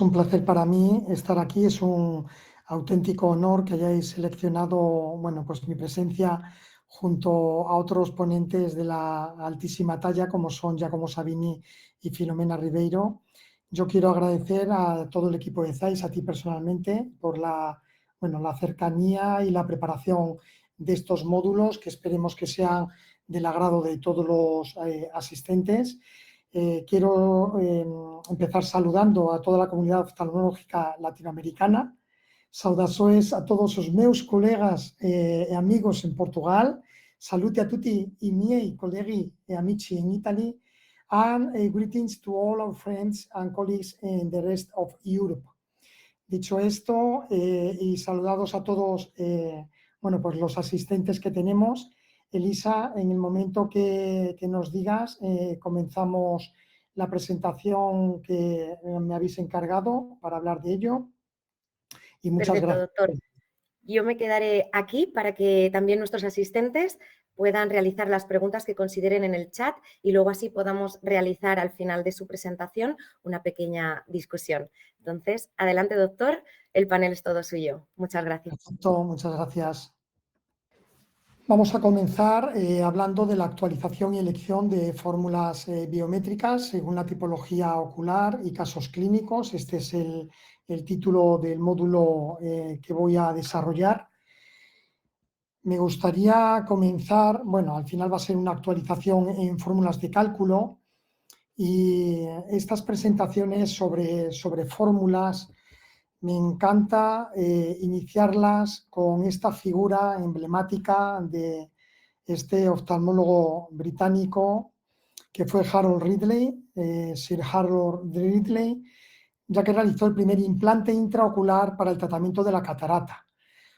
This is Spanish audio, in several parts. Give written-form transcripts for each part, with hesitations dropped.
Un placer para mí estar aquí, es un auténtico honor que hayáis seleccionado, bueno, pues mi presencia junto a otros ponentes de la altísima talla como son Giacomo Savini y Filomena Ribeiro. Yo quiero agradecer a todo el equipo de ZAIS, a ti personalmente, por la cercanía y la preparación de estos módulos que esperemos que sean del agrado de todos los asistentes. Quiero empezar saludando a toda la comunidad oftalmológica latinoamericana. Saudações a todos os meus colegas e amigos en Portugal. Salute a tutti i miei colleghi e amici in Italy. And greetings to all our friends and colleagues in the rest of Europe. Dicho esto, y saludados a todos, pues los asistentes que tenemos. Elisa, en el momento que nos digas, comenzamos la presentación que me habéis encargado para hablar de ello. Y muchas Perfecto, gracias. doctor. Yo me quedaré aquí para que también nuestros asistentes puedan realizar las preguntas que consideren en el chat y luego así podamos realizar al final de su presentación una pequeña discusión. Entonces, adelante, doctor, el panel es todo suyo. Muchas gracias. Perfecto, muchas gracias. Vamos a comenzar hablando de la actualización y elección de fórmulas biométricas según la tipología ocular y casos clínicos. Este es el título del módulo que voy a desarrollar. Me gustaría comenzar, al final va a ser una actualización en fórmulas de cálculo y estas presentaciones sobre fórmulas me encanta iniciarlas con esta figura emblemática de este oftalmólogo británico que fue Harold Ridley, Sir Harold Ridley, ya que realizó el primer implante intraocular para el tratamiento de la catarata.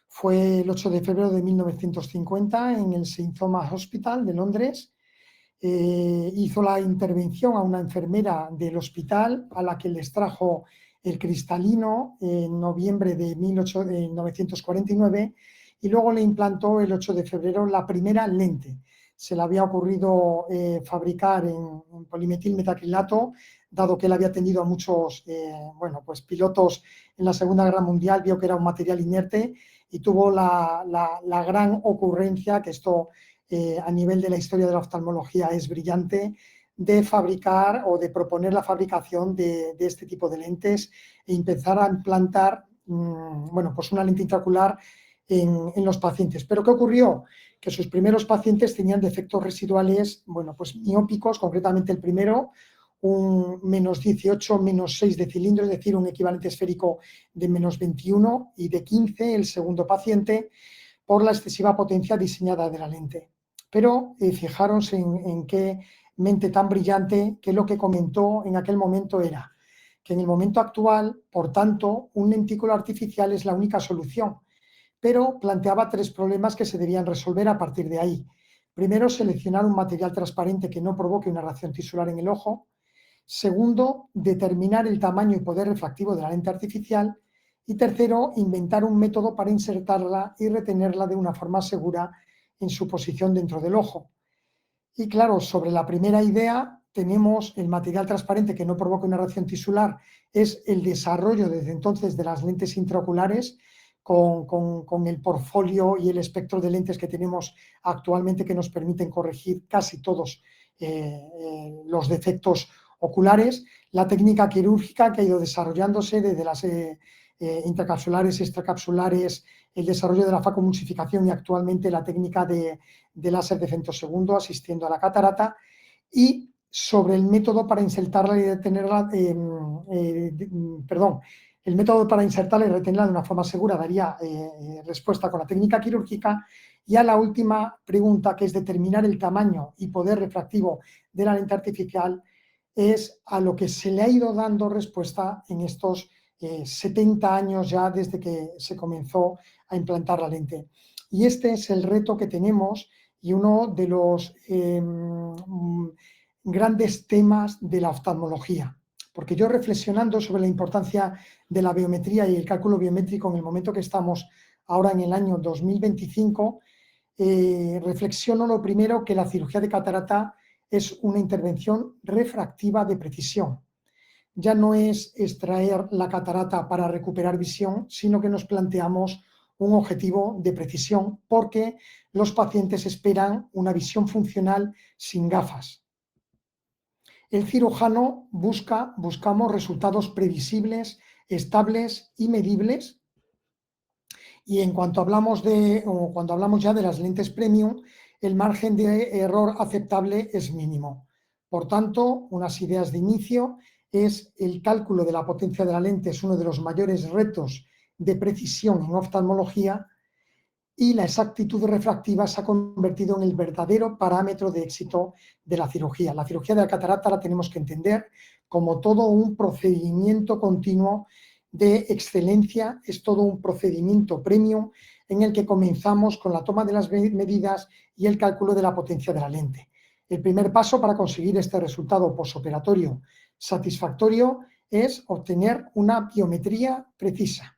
Fue el 8 de febrero de 1950 en el St. Thomas Hospital de Londres. Hizo la intervención a una enfermera del hospital a la que les trajo el cristalino en noviembre de 1949 y luego le implantó el 8 de febrero la primera lente. Se le había ocurrido fabricar en polimetilmetacrilato, dado que él había tenido a muchos pilotos en la Segunda Guerra Mundial, vio que era un material inerte y tuvo la gran ocurrencia, que esto a nivel de la historia de la oftalmología es brillante, de fabricar o de proponer la fabricación de este tipo de lentes e empezar a implantar una lente intraocular en los pacientes. ¿Pero qué ocurrió? Que sus primeros pacientes tenían defectos residuales miópicos, concretamente el primero, un -18, -6 de cilindro, es decir, un equivalente esférico de -21 y de 15 el segundo paciente por la excesiva potencia diseñada de la lente. Pero fijaros en qué mente tan brillante, que lo que comentó en aquel momento era que en el momento actual, por tanto, un lentículo artificial es la única solución, pero planteaba 3 problemas que se debían resolver a partir de ahí. Primero, seleccionar un material transparente que no provoque una reacción tisular en el ojo. Segundo, determinar el tamaño y poder refractivo de la lente artificial. Y tercero, inventar un método para insertarla y retenerla de una forma segura en su posición dentro del ojo. Y claro, sobre la primera idea tenemos el material transparente que no provoca una reacción tisular, es el desarrollo desde entonces de las lentes intraoculares con el portfolio y el espectro de lentes que tenemos actualmente que nos permiten corregir casi todos los defectos oculares. La técnica quirúrgica que ha ido desarrollándose desde las intracapsulares, extracapsulares, el desarrollo de la facomulsificación y actualmente la técnica de láser de femtosegundo asistiendo a la catarata, y sobre el método para insertarla y retenerla, el método para insertarla y retenerla de una forma segura daría respuesta con la técnica quirúrgica. Y a la última pregunta, que es determinar el tamaño y poder refractivo de la lente artificial, es a lo que se le ha ido dando respuesta en estos 70 años ya desde que se comenzó a implantar la lente. Y este es el reto que tenemos y uno de los grandes temas de la oftalmología. Porque yo, reflexionando sobre la importancia de la biometría y el cálculo biométrico en el momento que estamos ahora en el año 2025, reflexiono lo primero que la cirugía de catarata es una intervención refractiva de precisión. ya no es extraer la catarata para recuperar visión, sino que nos planteamos un objetivo de precisión porque los pacientes esperan una visión funcional sin gafas. El cirujano buscamos resultados previsibles, estables y medibles. Y en cuanto cuando hablamos ya de las lentes premium, el margen de error aceptable es mínimo. Por tanto, unas ideas de inicio es el cálculo de la potencia de la lente, es uno de los mayores retos de precisión en oftalmología, y la exactitud refractiva se ha convertido en el verdadero parámetro de éxito de la cirugía. La cirugía de la catarata la tenemos que entender como todo un procedimiento continuo de excelencia, es todo un procedimiento premium en el que comenzamos con la toma de las medidas y el cálculo de la potencia de la lente. El primer paso para conseguir este resultado posoperatorio satisfactorio es obtener una biometría precisa.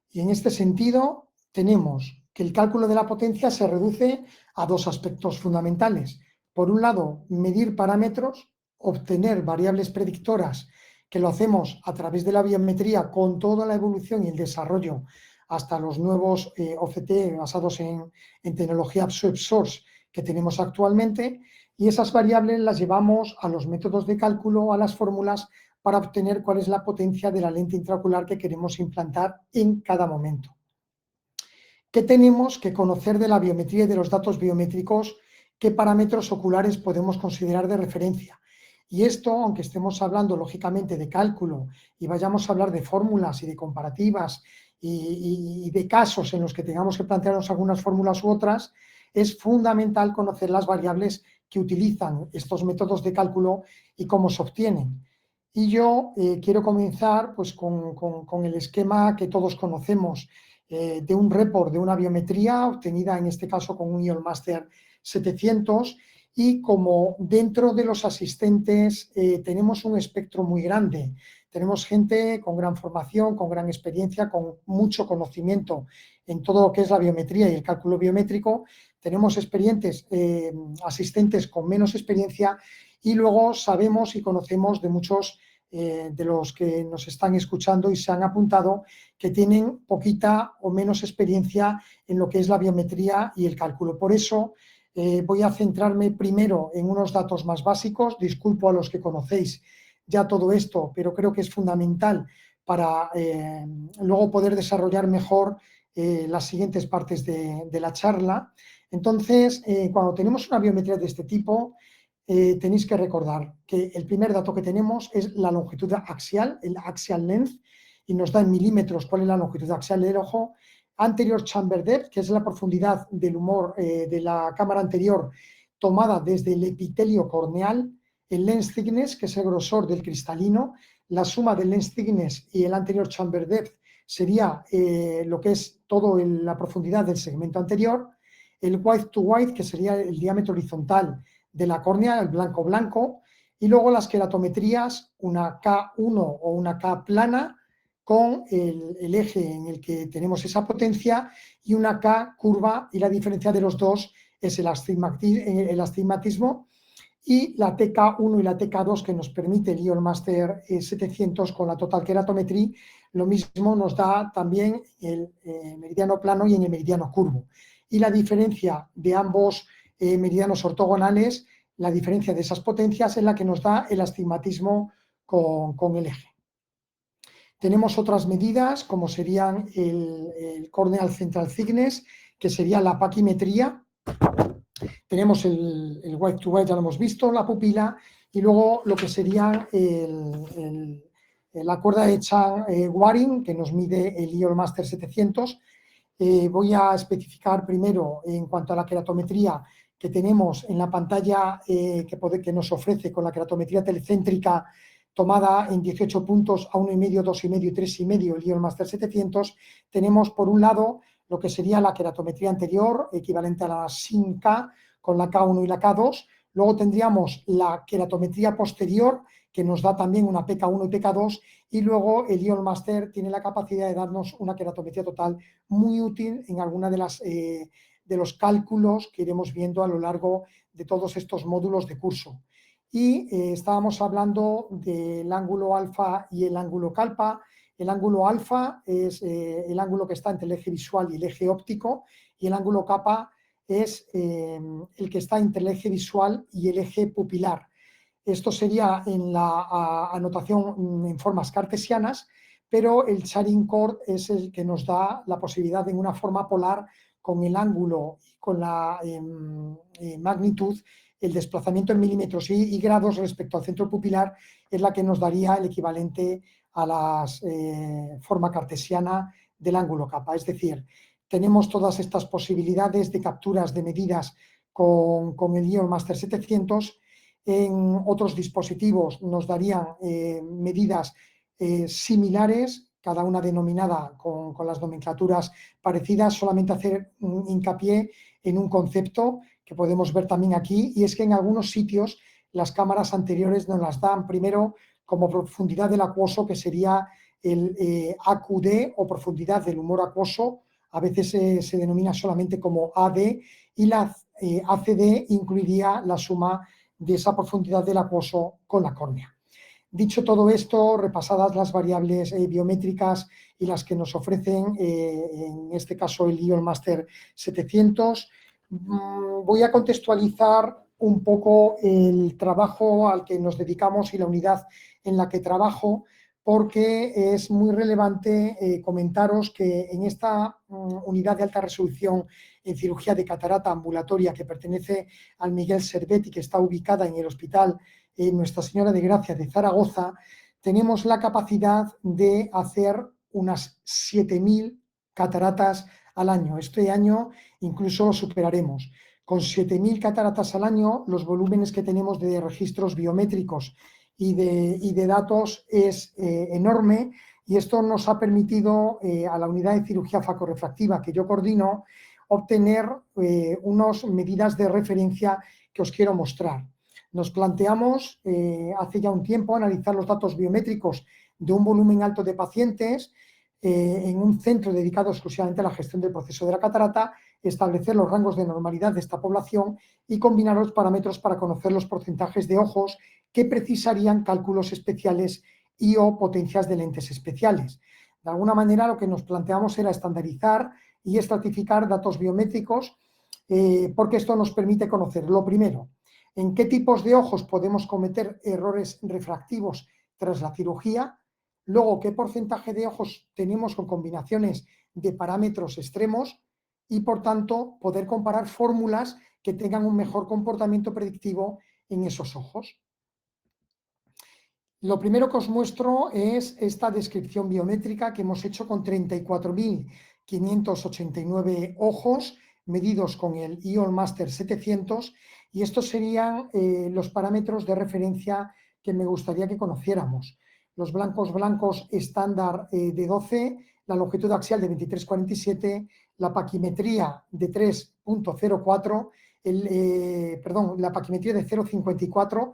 Y en este sentido tenemos que el cálculo de la potencia se reduce a dos aspectos fundamentales. Por un lado, medir parámetros, obtener variables predictoras, que lo hacemos a través de la biometría con toda la evolución y el desarrollo hasta los nuevos OCT basados en tecnología web source que tenemos actualmente, y esas variables las llevamos a los métodos de cálculo, a las fórmulas, para obtener cuál es la potencia de la lente intraocular que queremos implantar en cada momento. ¿Qué tenemos que conocer de la biometría y de los datos biométricos? ¿Qué parámetros oculares podemos considerar de referencia? Y esto, aunque estemos hablando lógicamente de cálculo y vayamos a hablar de fórmulas y de comparativas y de casos en los que tengamos que plantearnos algunas fórmulas u otras, es fundamental conocer las variables que utilizan estos métodos de cálculo y cómo se obtienen. Y yo quiero comenzar pues, con el esquema que todos conocemos de un report de una biometría obtenida en este caso con un IOL Master 700, y como dentro de los asistentes tenemos un espectro muy grande, tenemos gente con gran formación, con gran experiencia, con mucho conocimiento en todo lo que es la biometría y el cálculo biométrico, tenemos asistentes con menos experiencia, y luego sabemos y conocemos de muchos de los que nos están escuchando y se han apuntado que tienen poquita o menos experiencia en lo que es la biometría y el cálculo. Por eso voy a centrarme primero en unos datos más básicos. Disculpo a los que conocéis ya todo esto, pero creo que es fundamental para luego poder desarrollar mejor las siguientes partes de la charla. Entonces, cuando tenemos una biometría de este tipo, tenéis que recordar que el primer dato que tenemos es la longitud axial, el axial length, y nos da en milímetros cuál es la longitud axial del ojo. Anterior chamber depth, que es la profundidad del humor de la cámara anterior tomada desde el epitelio corneal. El lens thickness, que es el grosor del cristalino. La suma del lens thickness y el anterior chamber depth sería lo que es toda la profundidad del segmento anterior. El width to width, que sería el diámetro horizontal de la córnea, el blanco, y luego las queratometrías, una K1 o una K plana con el eje en el que tenemos esa potencia, y una K curva, y la diferencia de los dos es el astigmatismo, y la TK1 y la TK2 que nos permite el IOL Master 700 con la Total Keratometry. Lo mismo nos da también el meridiano plano y en el meridiano curvo. Y la diferencia de ambos meridianos ortogonales, la diferencia de esas potencias es la que nos da el astigmatismo con el eje. Tenemos otras medidas como serían el corneal central thickness, que sería la paquimetría. Tenemos el white to white, ya lo hemos visto, la pupila, y luego lo que sería la cuerda de Chan-Waring, que nos mide el IOL Master 700. Voy a especificar primero en cuanto a la keratometría que tenemos en la pantalla que nos ofrece con la keratometría telecéntrica tomada en 18 puntos a 1,5, 2,5 y 3,5 el IOL Master 700. Tenemos por un lado lo que sería la keratometría anterior, equivalente a la SIN-K, con la K1 y la K2. Luego tendríamos la keratometría posterior, que nos da también una PK1 y PK2, y luego el IOL Master tiene la capacidad de darnos una keratometría total muy útil en alguna de los cálculos que iremos viendo a lo largo de todos estos módulos de curso. y estábamos hablando del ángulo alfa y el ángulo calpa. El ángulo alfa es el ángulo que está entre el eje visual y el eje óptico, y el ángulo kappa es el que está entre el eje visual y el eje pupilar. Esto sería en la anotación en formas cartesianas, pero el Charing Cord es el que nos da la posibilidad en una forma polar con el ángulo y con la magnitud, el desplazamiento en milímetros y grados respecto al centro pupilar es la que nos daría el equivalente a la forma cartesiana del ángulo kappa. Es decir, tenemos todas estas posibilidades de capturas de medidas con el EOS Master 700. En otros dispositivos nos darían medidas similares, cada una denominada con las nomenclaturas parecidas, solamente hacer hincapié en un concepto que podemos ver también aquí, y es que en algunos sitios las cámaras anteriores nos las dan primero como profundidad del acuoso, que sería el AQD o profundidad del humor acuoso, a veces se denomina solamente como AD, y la ACD incluiría la suma de esa profundidad del acuoso con la córnea. Dicho todo esto, repasadas las variables biométricas y las que nos ofrecen, en este caso el EOS Master 700, voy a contextualizar un poco el trabajo al que nos dedicamos y la unidad en la que trabajo, porque es muy relevante comentaros que en esta unidad de alta resolución en cirugía de catarata ambulatoria que pertenece al Miguel Servet y que está ubicada en el Hospital Nuestra Señora de Gracia de Zaragoza, tenemos la capacidad de hacer unas 7.000 cataratas al año. Este año incluso lo superaremos. Con 7.000 cataratas al año, los volúmenes que tenemos de registros biométricos y de datos es enorme, y esto nos ha permitido a la unidad de cirugía facorefractiva que yo coordino obtener unas medidas de referencia que os quiero mostrar. Nos planteamos hace ya un tiempo analizar los datos biométricos de un volumen alto de pacientes en un centro dedicado exclusivamente a la gestión del proceso de la catarata, establecer los rangos de normalidad de esta población y combinar los parámetros para conocer los porcentajes de ojos que precisarían cálculos especiales y o potencias de lentes especiales. De alguna manera, lo que nos planteamos era estandarizar y estratificar datos biométricos, porque esto nos permite conocer, lo primero, en qué tipos de ojos podemos cometer errores refractivos tras la cirugía, luego qué porcentaje de ojos tenemos con combinaciones de parámetros extremos y, por tanto, poder comparar fórmulas que tengan un mejor comportamiento predictivo en esos ojos. Lo primero que os muestro es esta descripción biométrica que hemos hecho con 34.589 ojos medidos con el EOS Master 700, y estos serían los parámetros de referencia que me gustaría que conociéramos. Los blancos estándar de 12, la longitud axial de 23,47, la paquimetría de 3,04, la paquimetría de 0,54,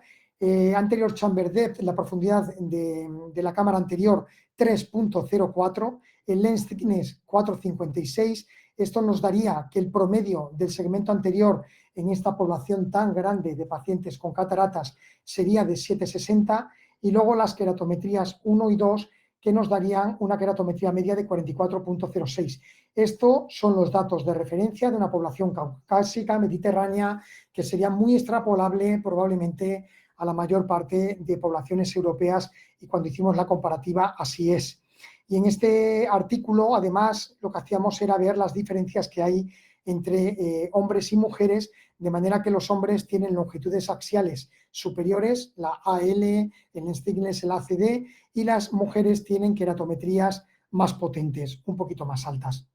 anterior chamber depth, la profundidad de la cámara anterior 3,04, el lens thickness 4,56. Esto nos daría que el promedio del segmento anterior en esta población tan grande de pacientes con cataratas sería de 7,60, y luego las queratometrías 1 y 2, que nos darían una queratometría media de 44,06. Estos son los datos de referencia de una población caucásica, mediterránea, que sería muy extrapolable probablemente a la mayor parte de poblaciones europeas, y cuando hicimos la comparativa así es. Y en este artículo, además, lo que hacíamos era ver las diferencias que hay entre hombres y mujeres, de manera que los hombres tienen longitudes axiales superiores, la AL, el lens thickness, el ACD, y las mujeres tienen queratometrías más potentes, un poquito más altas.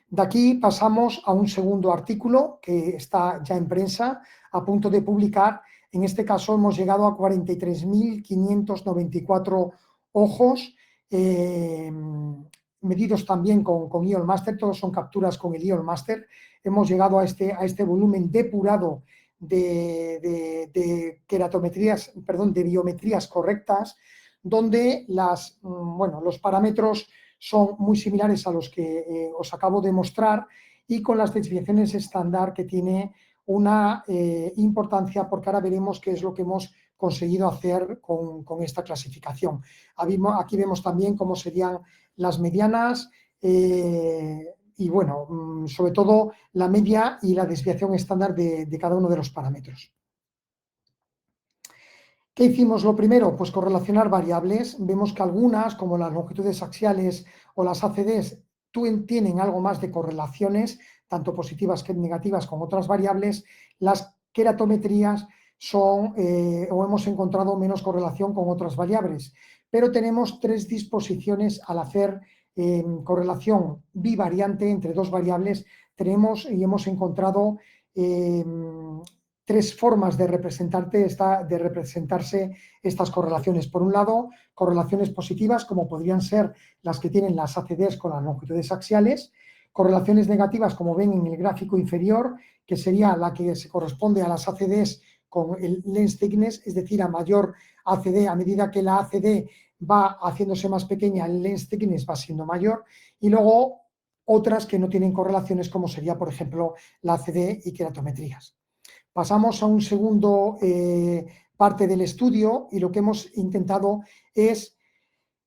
De aquí pasamos a un segundo artículo que está ya en prensa, a punto de publicar. En este caso hemos llegado a 43.594 ojos, medidos también con EOS Master, todos son capturas con el EOS Master. Hemos llegado a este volumen depurado de queratometrías, perdón, de biometrías correctas, donde los parámetros son muy similares a los que os acabo de mostrar, y con las desviaciones estándar que tiene una importancia, porque ahora veremos qué es lo que hemos conseguido hacer con esta clasificación. Aquí vemos también cómo serían las medianas y, bueno, sobre todo la media y la desviación estándar de cada uno de los parámetros. ¿Qué hicimos? Lo primero, pues correlacionar variables. Vemos que algunas, como las longitudes axiales o las ACDs, tienen algo más de correlaciones, tanto positivas que negativas, con otras variables. Las queratometrías son, o hemos encontrado menos correlación con otras variables. Pero tenemos 3 disposiciones al hacer correlación bivariante entre 2 variables. Tenemos y hemos encontrado 3 formas de representarse estas correlaciones. Por un lado, correlaciones positivas, como podrían ser las que tienen las ACDs con las longitudes axiales; correlaciones negativas, como ven en el gráfico inferior, que sería la que se corresponde a las ACDs con el lens thickness, es decir, a mayor ACD, a medida que la ACD va haciéndose más pequeña, el lens thickness va siendo mayor; y luego otras que no tienen correlaciones, como sería, por ejemplo, la ACD y queratometrías. Pasamos a un segundo parte del estudio, y lo que hemos intentado es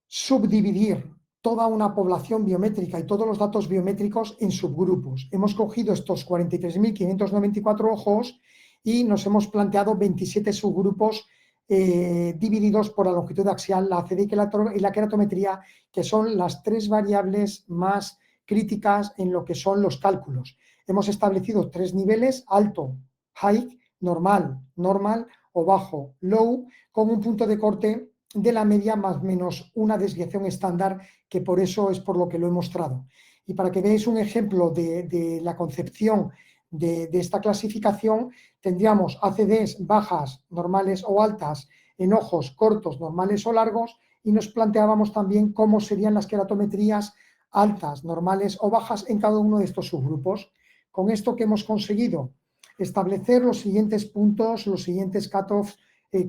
subdividir toda una población biométrica y todos los datos biométricos en subgrupos. Hemos cogido estos 43.594 ojos y nos hemos planteado 27 subgrupos divididos por la longitud axial, la ACD y la queratometría, que son las 3 variables más críticas en lo que son los cálculos. Hemos establecido 3 niveles: alto, high, normal, normal, o bajo, low, con un punto de corte de la media más menos una desviación estándar, que por eso es por lo que lo he mostrado. Y para que veáis un ejemplo de la concepción de esta clasificación, tendríamos ACDs bajas, normales o altas en ojos cortos, normales o largos, y nos planteábamos también cómo serían las queratometrías altas, normales o bajas en cada uno de estos subgrupos. Con esto, ¿qué hemos conseguido? Establecer los siguientes puntos, los siguientes cutoffs,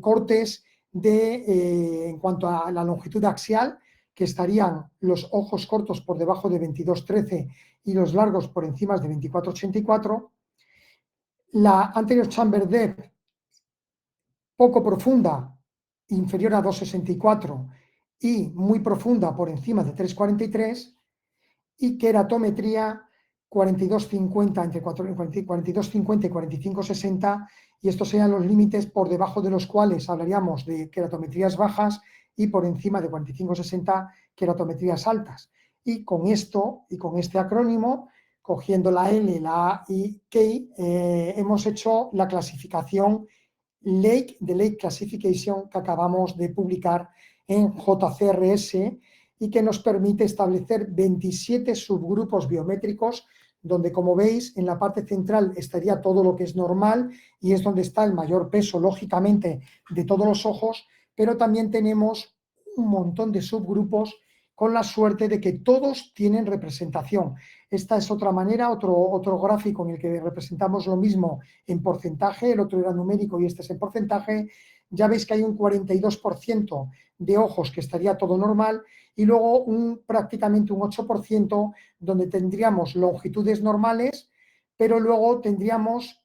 cortes en cuanto a la longitud axial, que estarían los ojos cortos por debajo de 22,13 y los largos por encima de 24,84. La anterior chamber depth poco profunda, inferior a 2,64, y muy profunda por encima de 3,43, y queratometría 42,50, entre 42,50 y 45,60, y estos serían los límites por debajo de los cuales hablaríamos de queratometrías bajas y por encima de 45,60 queratometrías altas. Y con esto, y con este acrónimo, cogiendo la L, la A y K, hemos hecho la clasificación Lake, de Lake Classification, que acabamos de publicar en JCRS, y que nos permite establecer 27 subgrupos biométricos, donde, como veis, en la parte central estaría todo lo que es normal y es donde está el mayor peso, lógicamente, de todos los ojos, pero también tenemos un montón de subgrupos con la suerte de que todos tienen representación. Esta es otra manera, otro gráfico en el que representamos lo mismo en porcentaje. El otro era numérico y este es en porcentaje. Ya veis que hay un 42% de ojos que estaría todo normal, y luego prácticamente un 8% donde tendríamos longitudes normales, pero luego tendríamos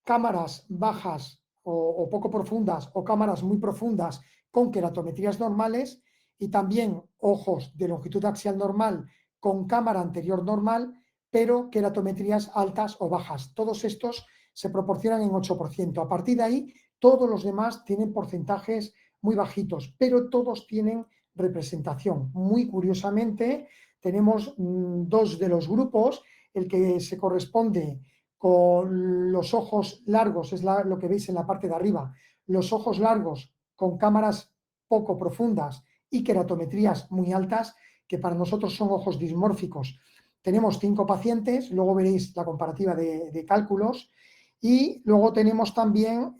cámaras bajas o poco profundas, o cámaras muy profundas con queratometrías normales, y también ojos de longitud axial normal con cámara anterior normal, pero queratometrías altas o bajas. Todos estos se proporcionan en 8%. A partir de ahí, todos los demás tienen porcentajes muy bajitos, pero todos tienen representación. Muy curiosamente, tenemos 2 de los grupos: el que se corresponde con los ojos largos, es lo que veis en la parte de arriba, los ojos largos con cámaras poco profundas y queratometrías muy altas, que para nosotros son ojos dismórficos. Tenemos 5 pacientes, luego veréis la comparativa de cálculos, y luego tenemos también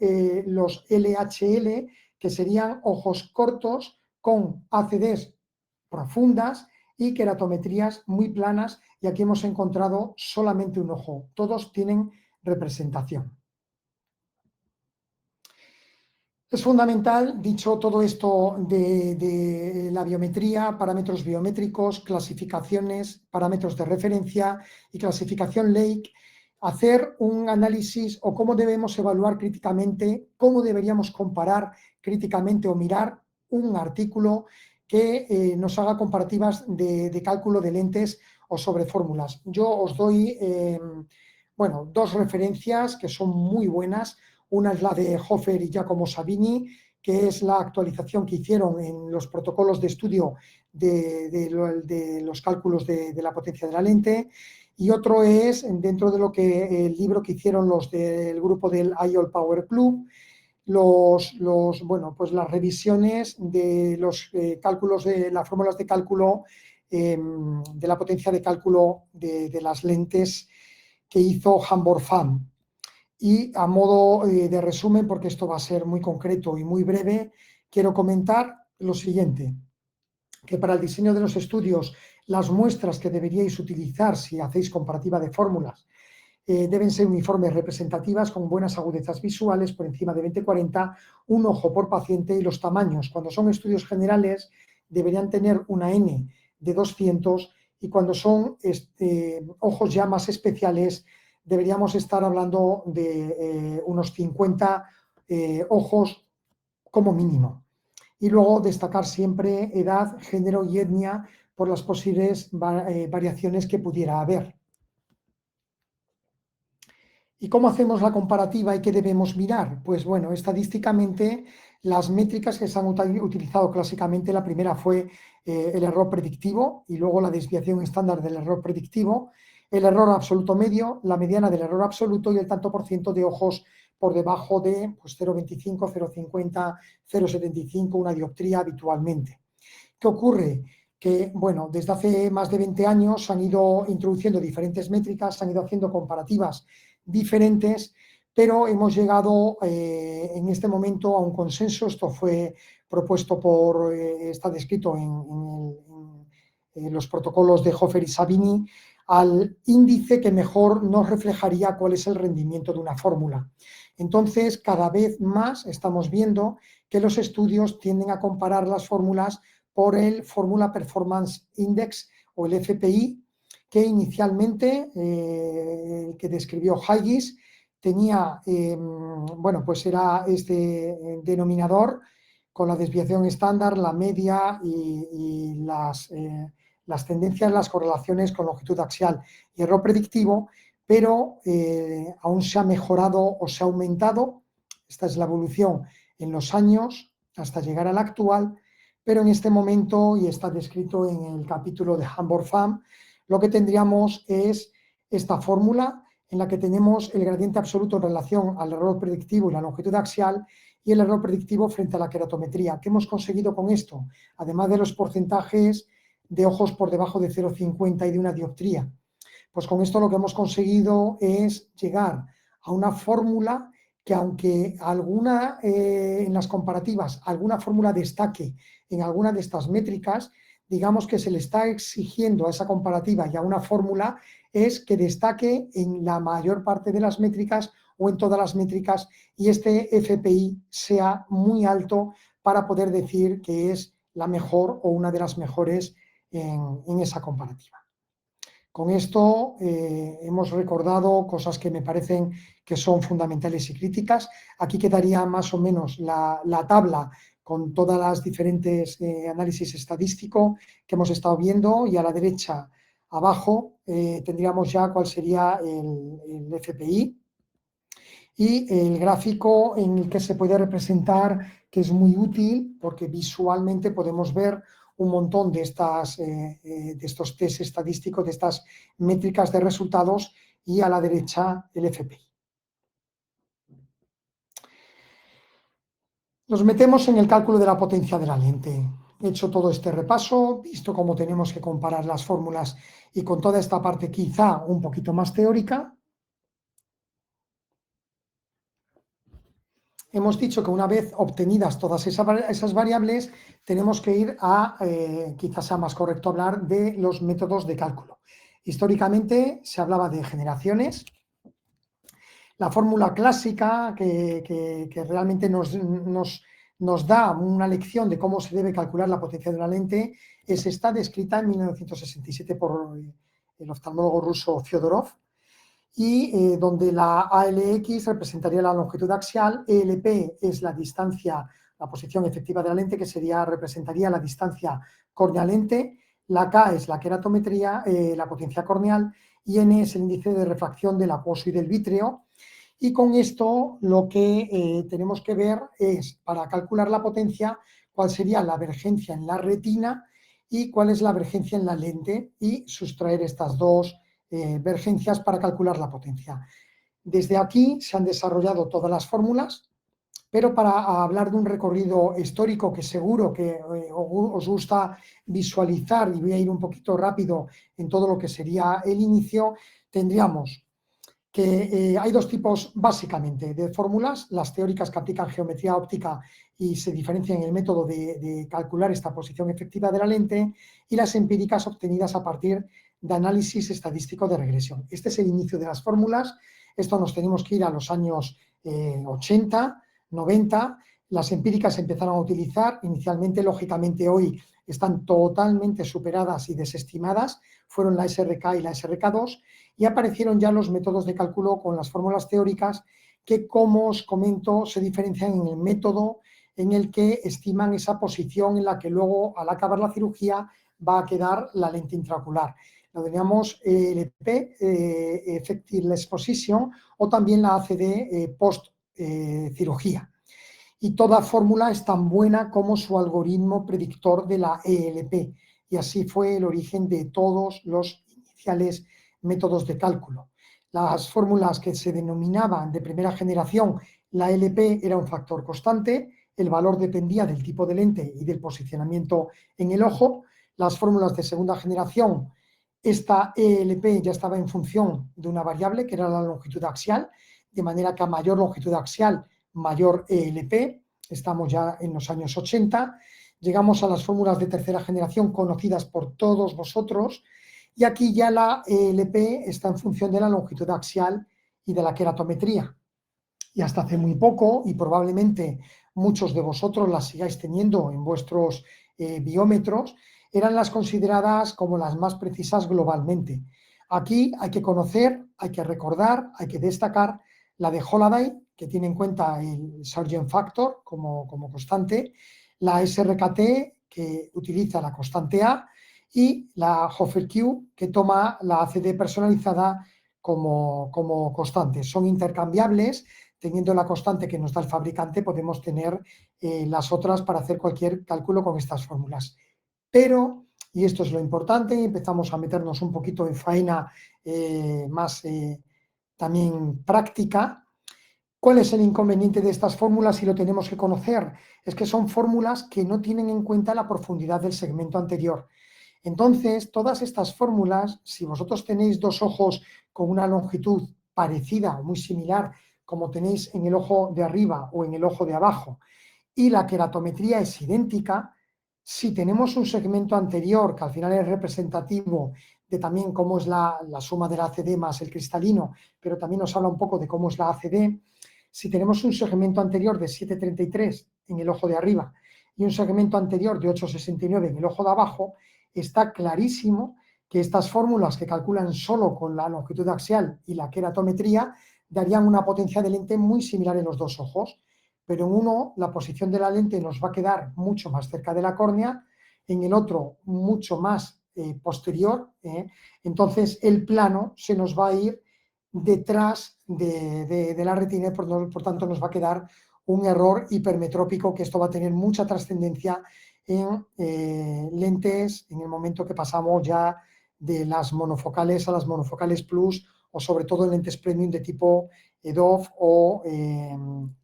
los LHL, que serían ojos cortos con ACDs profundas y queratometrías muy planas, y aquí hemos encontrado solamente un ojo. Todos tienen representación. Es fundamental, dicho todo esto de la biometría, parámetros biométricos, clasificaciones, parámetros de referencia y clasificación Lake, hacer un análisis o cómo debemos evaluar críticamente, cómo deberíamos comparar críticamente o mirar un artículo que nos haga comparativas de cálculo de lentes o sobre fórmulas. Yo os doy, bueno, dos referencias que son muy buenas. Una es la de Hofer y Giacomo Sabini, que es la actualización que hicieron en los protocolos de estudio de los cálculos de la potencia de la lente. Y otro es dentro de lo que el libro que hicieron los del grupo del IOL Power Club, bueno, pues las revisiones de los cálculos de las fórmulas de cálculo de la potencia de cálculo de las lentes que hizo Hamburg-Pham. Y a modo de resumen, porque esto va a ser muy concreto y muy breve, quiero comentar lo siguiente, que para el diseño de los estudios, las muestras que deberíais utilizar si hacéis comparativa de fórmulas deben ser uniformes representativas con buenas agudezas visuales por encima de 20-40, un ojo por paciente y los tamaños. Cuando son estudios generales deberían tener una N de 200 y cuando son ojos ya más especiales deberíamos estar hablando de unos 50 ojos como mínimo. Y luego destacar siempre edad, género y etnia por las posibles variaciones que pudiera haber. ¿Y cómo hacemos la comparativa y qué debemos mirar? Pues bueno, estadísticamente las métricas que se han utilizado clásicamente, la primera fue el error predictivo y luego la desviación estándar del error predictivo, el error absoluto medio, la mediana del error absoluto y el tanto por ciento de ojos por debajo de pues, 0,25, 0,50, 0,75, una dioptría habitualmente. ¿Qué ocurre? Que, bueno, desde hace más de 20 años se han ido introduciendo diferentes métricas, se han ido haciendo comparativas diferentes, pero hemos llegado en este momento a un consenso. Esto fue propuesto está descrito en los protocolos de Hofer y Sabini, al índice que mejor nos reflejaría cuál es el rendimiento de una fórmula. Entonces, cada vez más estamos viendo que los estudios tienden a comparar las fórmulas por el Formula Performance Index o el FPI, que inicialmente, que describió Haigis, tenía, bueno, pues era este denominador con la desviación estándar, la media y las tendencias, las correlaciones con longitud axial y error predictivo, pero aún se ha mejorado o se ha aumentado. Esta es la evolución en los años hasta llegar al actual, pero en este momento, y está descrito en el capítulo de Hamburg-Pham, lo que tendríamos es esta fórmula en la que tenemos el gradiente absoluto en relación al error predictivo y la longitud axial y el error predictivo frente a la queratometría. ¿Qué hemos conseguido con esto? Además de los porcentajes de ojos por debajo de 0,50 y de una dioptría. Pues con esto lo que hemos conseguido es llegar a una fórmula que aunque en las comparativas alguna fórmula destaque en alguna de estas métricas, digamos que se le está exigiendo a esa comparativa y a una fórmula es que destaque en la mayor parte de las métricas o en todas las métricas y este FPI sea muy alto para poder decir que es la mejor o una de las mejores en esa comparativa. Con esto hemos recordado cosas que me parecen que son fundamentales y críticas. Aquí quedaría más o menos la tabla con todas las diferentes análisis estadístico que hemos estado viendo y a la derecha abajo tendríamos ya cuál sería el FPI y el gráfico en el que se puede representar, que es muy útil porque visualmente podemos ver un montón de estos test estadísticos, de estas métricas de resultados y a la derecha el FPI. Nos metemos en el cálculo de la potencia de la lente. He hecho todo este repaso, visto cómo tenemos que comparar las fórmulas y con toda esta parte quizá un poquito más teórica. Hemos dicho que una vez obtenidas todas esas variables, tenemos que ir a, quizás sea más correcto hablar de los métodos de cálculo. Históricamente se hablaba de generaciones. La fórmula clásica que realmente nos da una lección de cómo se debe calcular la potencia de una lente está descrita en 1967 por el oftalmólogo ruso Fyodorov. y donde la ALX representaría la longitud axial, ELP es la distancia, la posición efectiva de la lente, que representaría la distancia córnea-lente, la K es la queratometría, la potencia corneal, y N es el índice de refracción del acuoso y del vítreo. Y con esto lo que tenemos que ver es, para calcular la potencia, cuál sería la vergencia en la retina y cuál es la vergencia en la lente, y sustraer estas dos vergencias para calcular la potencia. Desde aquí se han desarrollado todas las fórmulas, pero para hablar de un recorrido histórico que seguro que os gusta visualizar, y voy a ir un poquito rápido en todo lo que sería el inicio, tendríamos que hay dos tipos básicamente de fórmulas: las teóricas, que aplican geometría óptica y se diferencian en el método de calcular esta posición efectiva de la lente, y las empíricas, obtenidas a partir de análisis estadístico de regresión. Este es el inicio de las fórmulas. Esto nos tenemos que ir a los años 80, 90. Las empíricas se empezaron a utilizar inicialmente, lógicamente hoy están totalmente superadas y desestimadas, fueron la SRK y la SRK2, y aparecieron ya los métodos de cálculo con las fórmulas teóricas, que, como os comento, se diferencian en el método en el que estiman esa posición en la que luego, al acabar la cirugía, va a quedar la lente intraocular. Lo teníamos ELP, Effective Position, o también la ACD post cirugía. Y toda fórmula es tan buena como su algoritmo predictor de la ELP, y así fue el origen de todos los iniciales métodos de cálculo. Las fórmulas que se denominaban de primera generación, la ELP era un factor constante, el valor dependía del tipo de lente y del posicionamiento en el ojo. Las fórmulas de segunda generación, esta ELP ya estaba en función de una variable que era la longitud axial, de manera que a mayor longitud axial, mayor ELP. Estamos ya en los años 80. Llegamos a las fórmulas de tercera generación conocidas por todos vosotros, y aquí ya la ELP está en función de la longitud axial y de la queratometría. Y hasta hace muy poco, y probablemente muchos de vosotros las sigáis teniendo en vuestros biómetros, eran las consideradas como las más precisas globalmente. Aquí hay que conocer, hay que recordar, hay que destacar la de Holaday, que tiene en cuenta el Sargent Factor como constante, la SRKT, que utiliza la constante A, y la Hofer Q, que toma la ACD personalizada como constante. Son intercambiables. Teniendo la constante que nos da el fabricante, podemos tener las otras para hacer cualquier cálculo con estas fórmulas. Pero, y esto es lo importante, empezamos a meternos un poquito en faena más también práctica. ¿Cuál es el inconveniente de estas fórmulas? Y lo tenemos que conocer. Es que son fórmulas que no tienen en cuenta la profundidad del segmento anterior. Entonces, todas estas fórmulas, si vosotros tenéis dos ojos con una longitud parecida o muy similar, como tenéis en el ojo de arriba o en el ojo de abajo, y la queratometría es idéntica, si tenemos un segmento anterior que al final es representativo de también cómo es la suma de la ACD más el cristalino, pero también nos habla un poco de cómo es la ACD, si tenemos un segmento anterior de 7,33 en el ojo de arriba y un segmento anterior de 8,69 en el ojo de abajo, está clarísimo que estas fórmulas, que calculan solo con la longitud axial y la queratometría, darían una potencia de lente muy similar en los dos ojos, pero en uno la posición de la lente nos va a quedar mucho más cerca de la córnea, en el otro mucho más posterior, entonces el plano se nos va a ir detrás de la retina, y por tanto nos va a quedar un error hipermetrópico, que esto va a tener mucha trascendencia en lentes en el momento que pasamos ya de las monofocales a las monofocales plus, o sobre todo en lentes premium de tipo EDOF o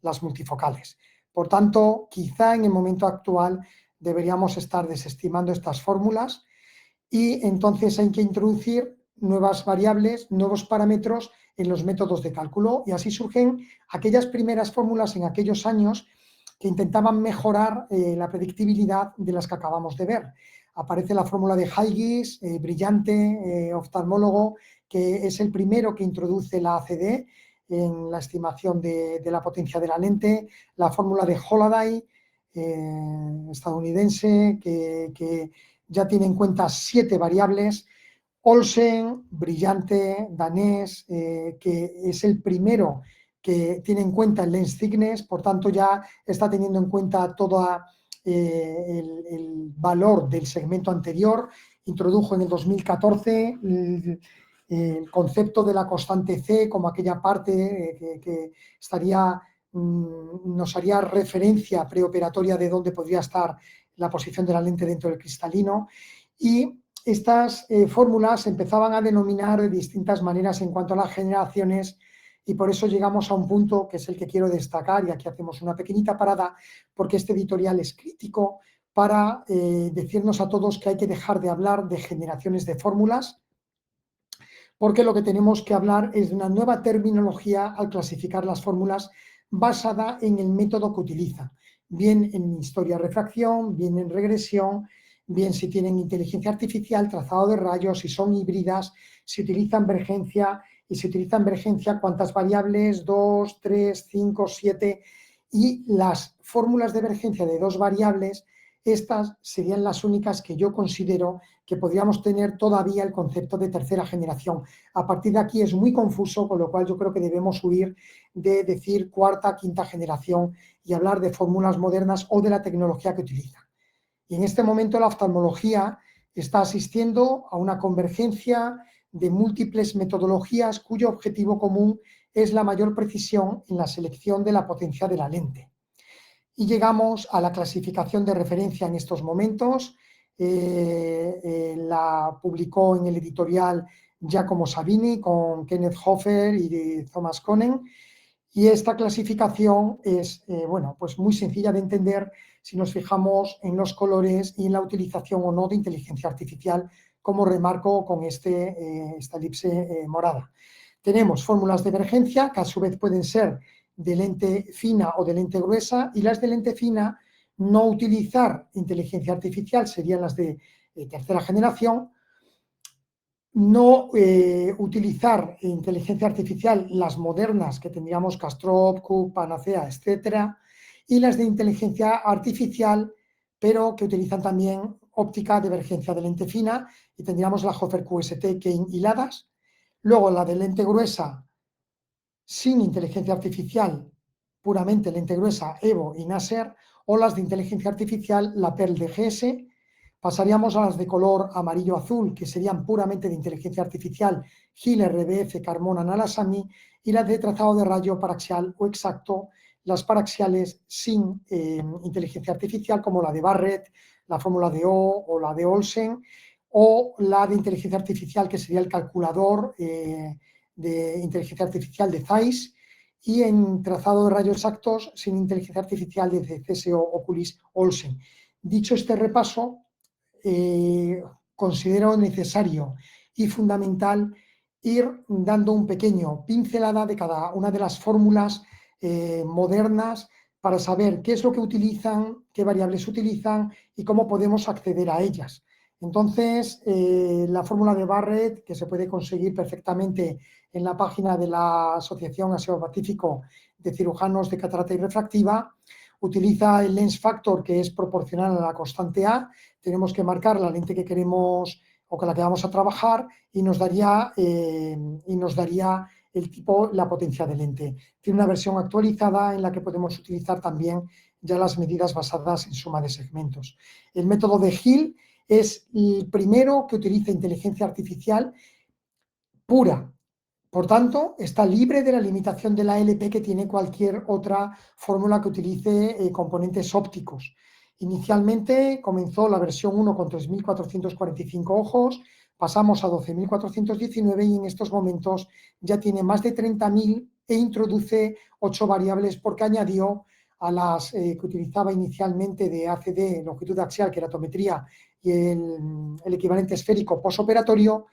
las multifocales. Por tanto, quizá en el momento actual deberíamos estar desestimando estas fórmulas, y entonces hay que introducir nuevas variables, nuevos parámetros en los métodos de cálculo, y así surgen aquellas primeras fórmulas en aquellos años que intentaban mejorar la predictibilidad de las que acabamos de ver. Aparece la fórmula de Huygens, brillante, oftalmólogo, que es el primero que introduce la ACD en la estimación de la potencia de la lente, la fórmula de Holaday, estadounidense, que ya tiene en cuenta 7 variables, Olsen, brillante, danés, que es el primero que tiene en cuenta el lens thickness, por tanto ya está teniendo en cuenta todo el valor del segmento anterior. Introdujo en el 2014 el concepto de la constante C como aquella parte que estaría, nos haría referencia preoperatoria de dónde podría estar la posición de la lente dentro del cristalino. Y estas fórmulas se empezaban a denominar de distintas maneras en cuanto a las generaciones, y por eso llegamos a un punto que es el que quiero destacar, y aquí hacemos una pequeñita parada porque este editorial es crítico para decirnos a todos que hay que dejar de hablar de generaciones de fórmulas, porque lo que tenemos que hablar es de una nueva terminología al clasificar las fórmulas basada en el método que utiliza, bien en historia-refracción, bien en regresión, bien si tienen inteligencia artificial, trazado de rayos, si son híbridas, si utilizan vergencia, y si utilizan vergencia, cuántas variables, 2, 3, 5, 7, y las fórmulas de vergencia de 2 variables, estas serían las únicas que yo considero que podríamos tener todavía el concepto de tercera generación. A partir de aquí es muy confuso, con lo cual yo creo que debemos huir de decir cuarta, quinta generación y hablar de fórmulas modernas o de la tecnología que utilizan. Y en este momento la oftalmología está asistiendo a una convergencia de múltiples metodologías cuyo objetivo común es la mayor precisión en la selección de la potencia de la lente. Y llegamos a la clasificación de referencia en estos momentos. La publicó en el editorial Giacomo Savini con Kenneth Hofer y Thomas Conen. Y esta clasificación es bueno, pues muy sencilla de entender si nos fijamos en los colores y en la utilización o no de inteligencia artificial, como remarco con esta elipse morada. Tenemos fórmulas de emergencia, que a su vez pueden ser de lente fina o de lente gruesa, y las de lente fina, no utilizar inteligencia artificial, serían las de tercera generación. No utilizar inteligencia artificial, las modernas que tendríamos Castrop, Cook, Panacea, etcétera, y las de inteligencia artificial, pero que utilizan también óptica de emergencia de lente fina, y tendríamos la Hofer QST Kane hiladas. Luego la de lente gruesa sin inteligencia artificial, puramente lente gruesa, Evo y Nasser, o las de inteligencia artificial, la Pearl DGS. Pasaríamos a las de color amarillo-azul, que serían puramente de inteligencia artificial, Hill RBF, Carmona, Nalasami, y las de trazado de rayo paraxial o exacto, las paraxiales sin inteligencia artificial, como la de Barrett, la fórmula de O o la de Olsen, o la de inteligencia artificial, que sería el calculador de inteligencia artificial de Zeiss, y en trazado de rayos exactos sin inteligencia artificial de CSO Oculis Olsen. Dicho este repaso, considero necesario y fundamental ir dando un pequeño pincelada de cada una de las fórmulas modernas para saber qué es lo que utilizan, qué variables utilizan y cómo podemos acceder a ellas. Entonces, la fórmula de Barrett, que se puede conseguir perfectamente en la página de la Asociación Asia-Pacífico de Cirujanos de Catarata y Refractiva, utiliza el lens factor, que es proporcional a la constante A. Tenemos que marcar la lente que queremos o con la que vamos a trabajar, y nos daría el tipo, la potencia de lente. Tiene una versión actualizada en la que podemos utilizar también ya las medidas basadas en suma de segmentos. El método de Hill es el primero que utiliza inteligencia artificial pura. Por tanto, está libre de la limitación de la LP que tiene cualquier otra fórmula que utilice componentes ópticos. Inicialmente comenzó la versión 1 con 3.445 ojos, pasamos a 12.419 y en estos momentos ya tiene más de 30.000 e introduce 8 variables porque añadió a las que utilizaba inicialmente de ACD, longitud axial, queratometría y el equivalente esférico posoperatorio.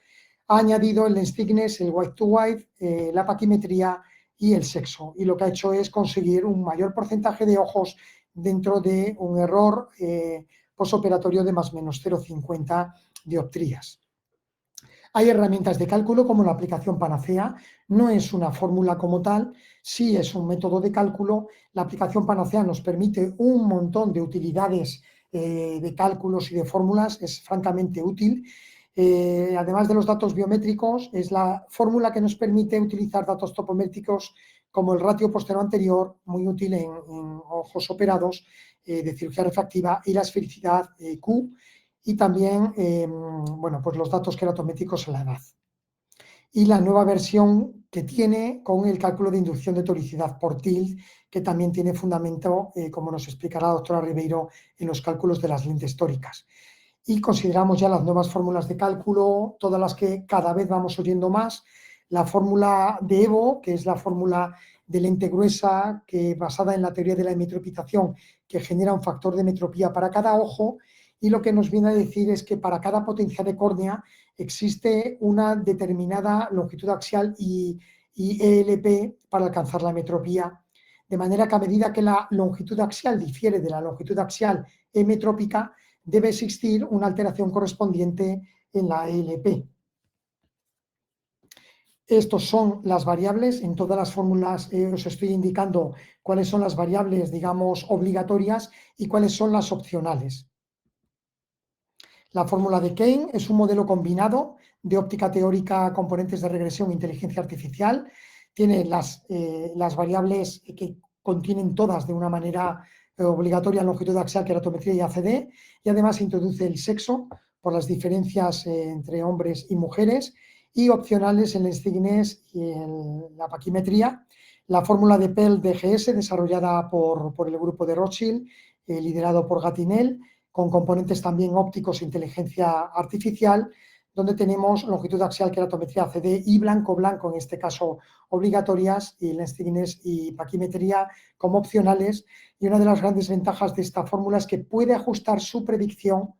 Ha añadido el lens thickness, el white to white, la paquimetría y el sexo. Y lo que ha hecho es conseguir un mayor porcentaje de ojos dentro de un error posoperatorio de más o menos 0,50 dioptrías. Hay herramientas de cálculo como la aplicación Panacea. No es una fórmula como tal, sí es un método de cálculo. La aplicación Panacea nos permite un montón de utilidades de cálculos y de fórmulas, es francamente útil. además de los datos biométricos, es la fórmula que nos permite utilizar datos topométricos como el ratio postero-anterior, muy útil en ojos operados de cirugía refractiva, y la esfericidad Q, y también bueno, pues los datos queratométricos en la edad. Y la nueva versión que tiene con el cálculo de inducción de toricidad por TILT, que también tiene fundamento, como nos explicará la doctora Ribeiro, en los cálculos de las lentes tóricas. Y consideramos ya las nuevas fórmulas de cálculo, todas las que cada vez vamos oyendo más. La fórmula de Evo, que es la fórmula de lente gruesa, que basada en la teoría de la hemetropización, que genera un factor de metropía para cada ojo, y lo que nos viene a decir es que para cada potencia de córnea existe una determinada longitud axial y ELP para alcanzar la metropía, de manera que a medida que la longitud axial difiere de la longitud axial emetrópica, debe existir una alteración correspondiente en la ELP. Estos son las variables, en todas las fórmulas os estoy indicando cuáles son las variables, digamos, obligatorias y cuáles son las opcionales. La fórmula de Kane es un modelo combinado de óptica teórica, componentes de regresión e inteligencia artificial. Tiene las variables que contienen todas de una manera obligatoria longitud axial, queratometría y ACD, y además introduce el sexo por las diferencias entre hombres y mujeres, y opcionales en el Stignes y en la paquimetría. La fórmula de PEL-DGS desarrollada por el grupo de Rothschild, liderado por Gatinel, con componentes también ópticos e inteligencia artificial, donde tenemos longitud axial, queratometría CD y blanco-blanco, en este caso obligatorias, y lenstignes y paquimetría como opcionales. Y una de las grandes ventajas de esta fórmula es que puede ajustar su predicción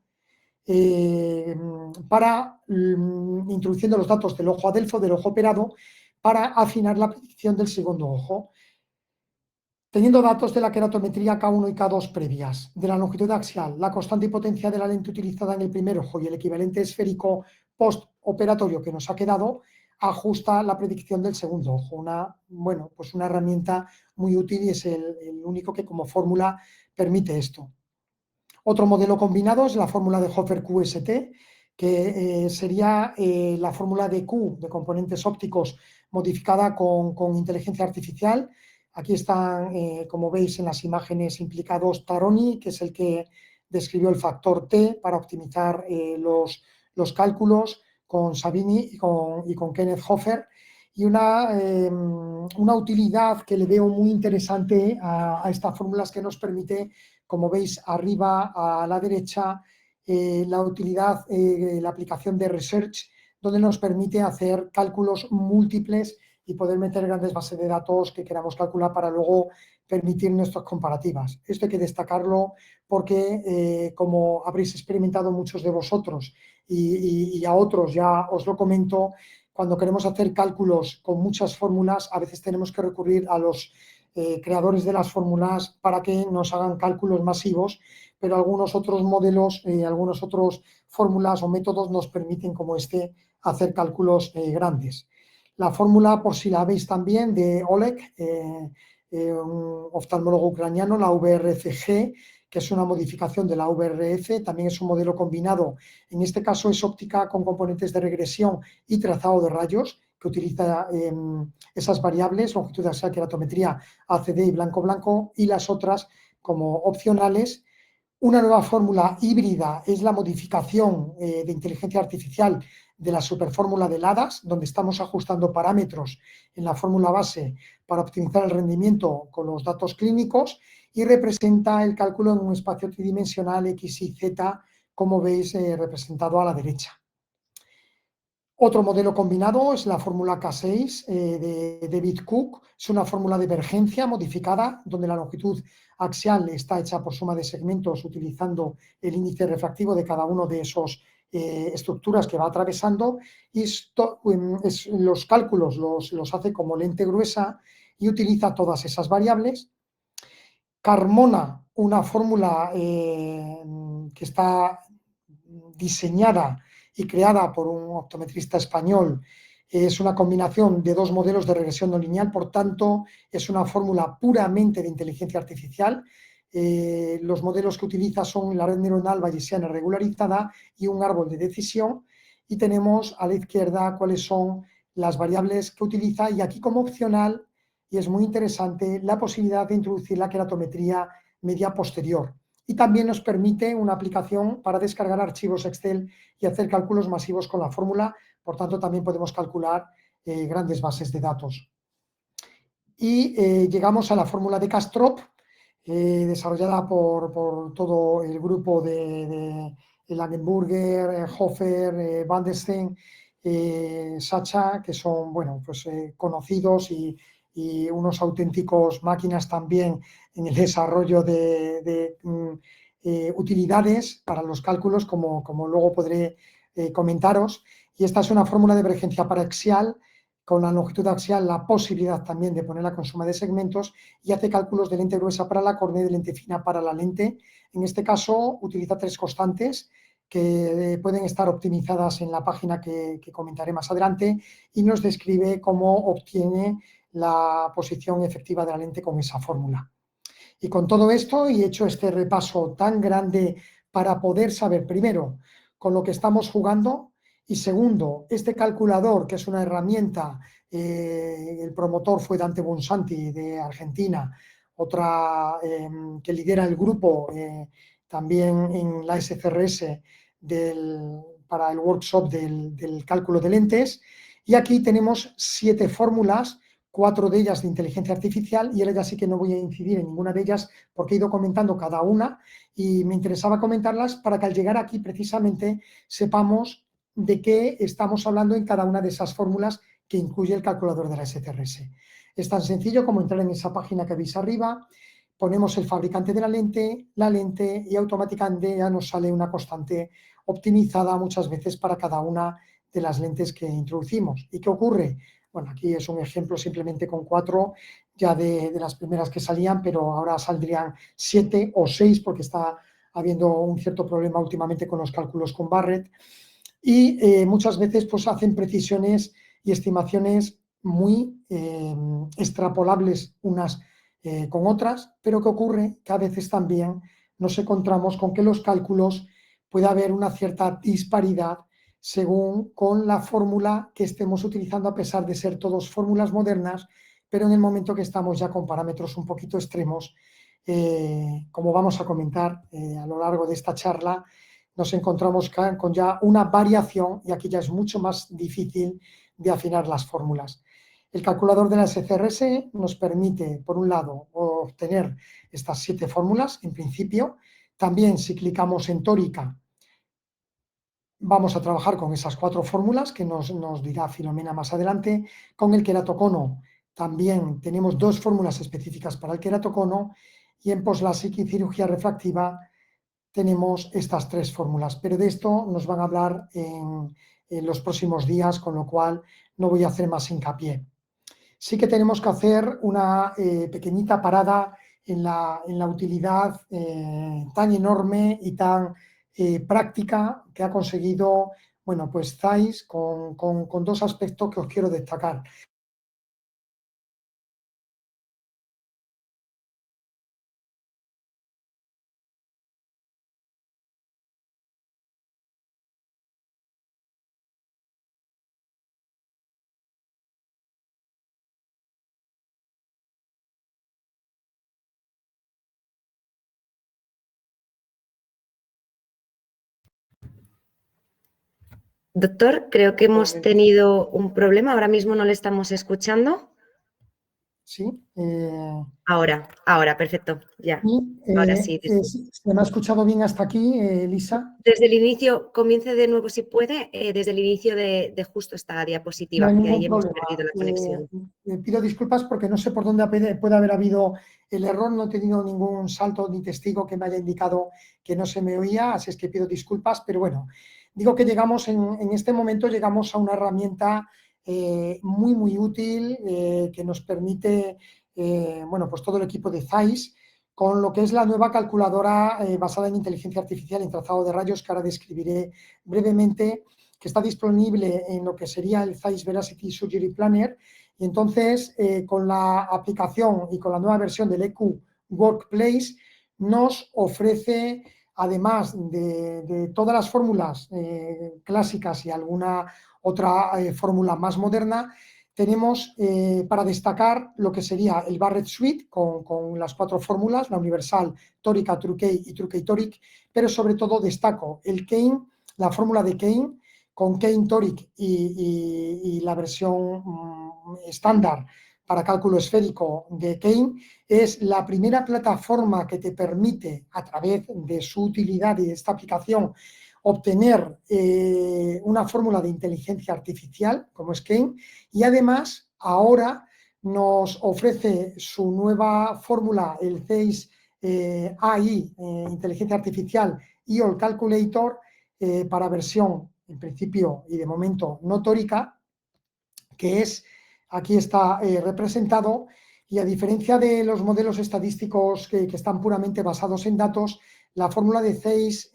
introduciendo los datos del ojo adelfo, del ojo operado, para afinar la predicción del segundo ojo. Teniendo datos de la queratometría K1 y K2 previas, de la longitud axial, la constante y potencia de la lente utilizada en el primer ojo y el equivalente esférico postoperatorio que nos ha quedado, ajusta la predicción del segundo ojo. Bueno, pues una herramienta muy útil, y es el único que como fórmula permite esto. Otro modelo combinado es la fórmula de Hofer QST, que sería la fórmula de Q de componentes ópticos modificada con inteligencia artificial. Aquí están, como veis en las imágenes, implicados Taroni, que es el que describió el factor T para optimizar los cálculos, con Sabini y con Kenneth Hofer, y una utilidad que le veo muy interesante a estas fórmulas, que nos permite, como veis arriba a la derecha, la utilidad, la aplicación de Research, donde nos permite hacer cálculos múltiples y poder meter grandes bases de datos que queramos calcular para luego permitir nuestras comparativas. Esto hay que destacarlo porque, como habréis experimentado muchos de vosotros y a otros ya os lo comento, cuando queremos hacer cálculos con muchas fórmulas, a veces tenemos que recurrir a los creadores de las fórmulas para que nos hagan cálculos masivos, pero algunos otros modelos, algunos otros fórmulas o métodos nos permiten, como este, hacer cálculos grandes. La fórmula, por si la veis también, de Oleg, un oftalmólogo ucraniano, la VRFG, que es una modificación de la VRF, también es un modelo combinado. En este caso es óptica con componentes de regresión y trazado de rayos, que utiliza esas variables, longitud axial, queratometría, ACD y blanco-blanco, y las otras como opcionales. Una nueva fórmula híbrida es la modificación de inteligencia artificial de la superfórmula de LADAS, donde estamos ajustando parámetros en la fórmula base para optimizar el rendimiento con los datos clínicos, y representa el cálculo en un espacio tridimensional X y Z, como veis representado a la derecha. Otro modelo combinado es la fórmula K6 de David Cook. Es una fórmula de divergencia modificada, donde la longitud axial está hecha por suma de segmentos utilizando el índice refractivo de cada uno de esos estructuras que va atravesando, y los cálculos los hace como lente gruesa y utiliza todas esas variables. Carmona, una fórmula que está diseñada y creada por un optometrista español, es una combinación de dos modelos de regresión no lineal, por tanto es una fórmula puramente de inteligencia artificial. Los modelos que utiliza son la red neuronal bayesiana regularizada y un árbol de decisión, y tenemos a la izquierda cuáles son las variables que utiliza, y aquí como opcional, y es muy interesante, la posibilidad de introducir la queratometría media posterior. Y también nos permite una aplicación para descargar archivos Excel y hacer cálculos masivos con la fórmula. Por tanto, también podemos calcular grandes bases de datos. Y llegamos a la fórmula de Castrop, desarrollada por todo el grupo de Langenburger, Hofer, Van der Steen, Sacha, que son pues, conocidos y unos auténticos máquinas también en el desarrollo de utilidades para los cálculos, como luego podré comentaros. Y esta es una fórmula de divergencia paraxial con la longitud axial, la posibilidad también de ponerla con suma de segmentos, y hace cálculos de lente gruesa para la córnea y de lente fina para la lente. En este caso utiliza 3 constantes que pueden estar optimizadas en la página que comentaré más adelante, y nos describe cómo obtiene la posición efectiva de la lente con esa fórmula. Y con todo esto, y hecho este repaso tan grande para poder saber, primero, con lo que estamos jugando, y segundo, este calculador, que es una herramienta, el promotor fue Dante Bonsanti de Argentina, otra que lidera el grupo también en la SCRS para el workshop del cálculo de lentes. Y aquí tenemos 7 fórmulas, 4 de ellas de inteligencia artificial, y ahora ya sí que no voy a incidir en ninguna de ellas porque he ido comentando cada una y me interesaba comentarlas para que al llegar aquí precisamente sepamos de qué estamos hablando en cada una de esas fórmulas que incluye el calculador de la SCRS. Es tan sencillo como entrar en esa página que veis arriba, ponemos el fabricante de la lente y automáticamente ya nos sale una constante optimizada muchas veces para cada una de las lentes que introducimos. ¿Y qué ocurre? Bueno, aquí es un ejemplo simplemente con 4 ya de las primeras que salían, pero ahora saldrían 7 o 6 porque está habiendo un cierto problema últimamente con los cálculos con Barrett. Y muchas veces pues hacen precisiones y estimaciones muy extrapolables unas con otras, pero ¿qué ocurre? Que a veces también nos encontramos con que los cálculos puede haber una cierta disparidad según con la fórmula que estemos utilizando, a pesar de ser todas fórmulas modernas, pero en el momento que estamos ya con parámetros un poquito extremos, como vamos a comentar a lo largo de esta charla, nos encontramos con ya una variación, y aquí ya es mucho más difícil de afinar las fórmulas. El calculador de la SCRS nos permite, por un lado, obtener estas 7 fórmulas en principio. También, si clicamos en tórica, vamos a trabajar con esas 4 fórmulas que nos dirá Filomena más adelante. Con el queratocono también tenemos 2 fórmulas específicas para el queratocono, y en post-LASIK y cirugía refractiva tenemos estas 3 fórmulas, pero de esto nos van a hablar en los próximos días, con lo cual no voy a hacer más hincapié. Sí que tenemos que hacer una pequeñita parada en la utilidad tan enorme y tan práctica que ha conseguido, bueno, pues Zeiss con 2 aspectos que os quiero destacar. Doctor, creo que hemos tenido un problema. Ahora mismo no le estamos escuchando. Sí. Ahora, perfecto, ya. Ahora sí. ¿Se me ha escuchado bien hasta aquí, Lisa? Desde el inicio, comience de nuevo si puede, desde el inicio de justo esta diapositiva, No hay que ahí ningún hemos problema. perdido la conexión. Pido disculpas porque no sé por dónde puede haber habido el error. No he tenido ningún salto ni testigo que me haya indicado que no se me oía, así es que pido disculpas, pero bueno, digo que llegamos en este momento llegamos a una herramienta muy, muy útil que nos permite, bueno, pues todo el equipo de Zeiss, con lo que es la nueva calculadora basada en inteligencia artificial en trazado de rayos, que ahora describiré brevemente, que está disponible en lo que sería el Zeiss Veracity Surgery Planner. Y entonces, con la aplicación y con la nueva versión del EQ Workplace, nos ofrece además de todas las fórmulas clásicas y alguna otra fórmula más moderna, tenemos para destacar lo que sería el Barrett Suite con las 4 fórmulas, la universal, tórica, True-K y True-K Toric, pero sobre todo destaco el Kane, la fórmula de Kane, con Kane Toric y la versión estándar para cálculo esférico de Kane, es la primera plataforma que te permite, a través de su utilidad y de esta aplicación, obtener una fórmula de inteligencia artificial, como es Kane, y además ahora nos ofrece su nueva fórmula, el CEIS AI, inteligencia artificial, EOL Calculator, para versión, en principio y de momento, no tórica, que es, aquí está representado, y a diferencia de los modelos estadísticos que están puramente basados en datos, la fórmula de CEIS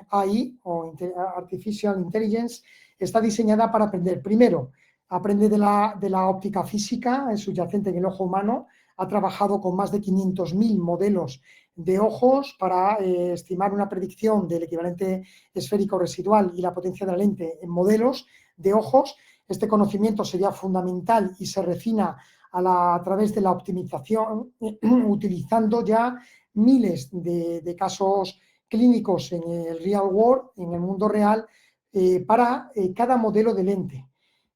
AI, o Artificial Intelligence, está diseñada para aprender. Primero, aprende de la óptica física, es subyacente en el ojo humano, ha trabajado con más de 500.000 modelos de ojos para estimar una predicción del equivalente esférico residual y la potencia de la lente en modelos de ojos. Este conocimiento sería fundamental y se refina a través de la optimización, utilizando ya miles de casos clínicos en el real world, en el mundo real, para cada modelo de lente.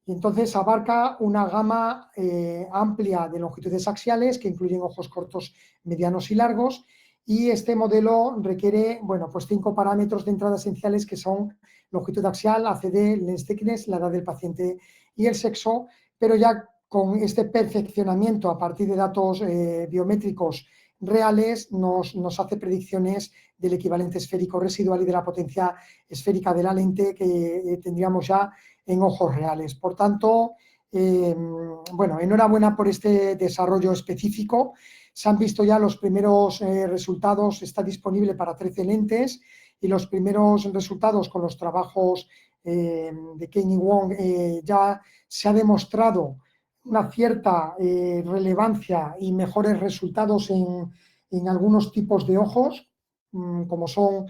Y entonces abarca una gama amplia de longitudes axiales que incluyen ojos cortos, medianos y largos. Y este modelo requiere, bueno, pues 5 parámetros de entrada esenciales, que son longitud axial, ACD, lens thickness, la edad del paciente y el sexo, pero ya con este perfeccionamiento a partir de datos biométricos reales nos hace predicciones del equivalente esférico residual y de la potencia esférica de la lente que tendríamos ya en ojos reales. Por tanto, bueno, enhorabuena por este desarrollo específico. Se han visto ya los primeros resultados, está disponible para 13 lentes, y los primeros resultados con los trabajos de Kane y Wong ya se ha demostrado una cierta relevancia y mejores resultados en algunos tipos de ojos, como son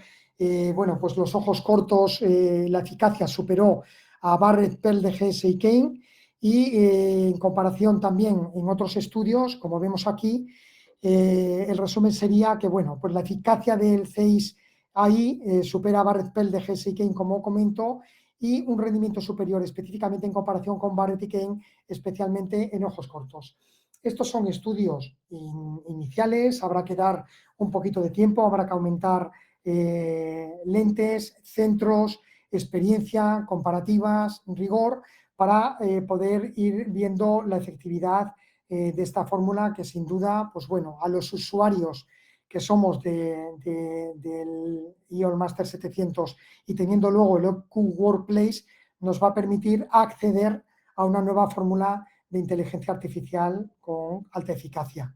bueno, pues los ojos cortos. La eficacia superó a Barrett, Pearl, DGS y Kane, y en comparación también en otros estudios, como vemos aquí, el resumen sería que, bueno, pues la eficacia del CEIS AI supera a Barrett, Pearl, DGS y Kane, como comento, y un rendimiento superior específicamente en comparación con Barrett y Kane, especialmente en ojos cortos. Estos son estudios iniciales, habrá que dar un poquito de tiempo, habrá que aumentar lentes, centros, experiencia, comparativas, rigor, para poder ir viendo la efectividad de esta fórmula, que sin duda, pues bueno, a los usuarios que somos del EOL Master 700 y teniendo luego el OQ Workplace, nos va a permitir acceder a una nueva fórmula de inteligencia artificial con alta eficacia.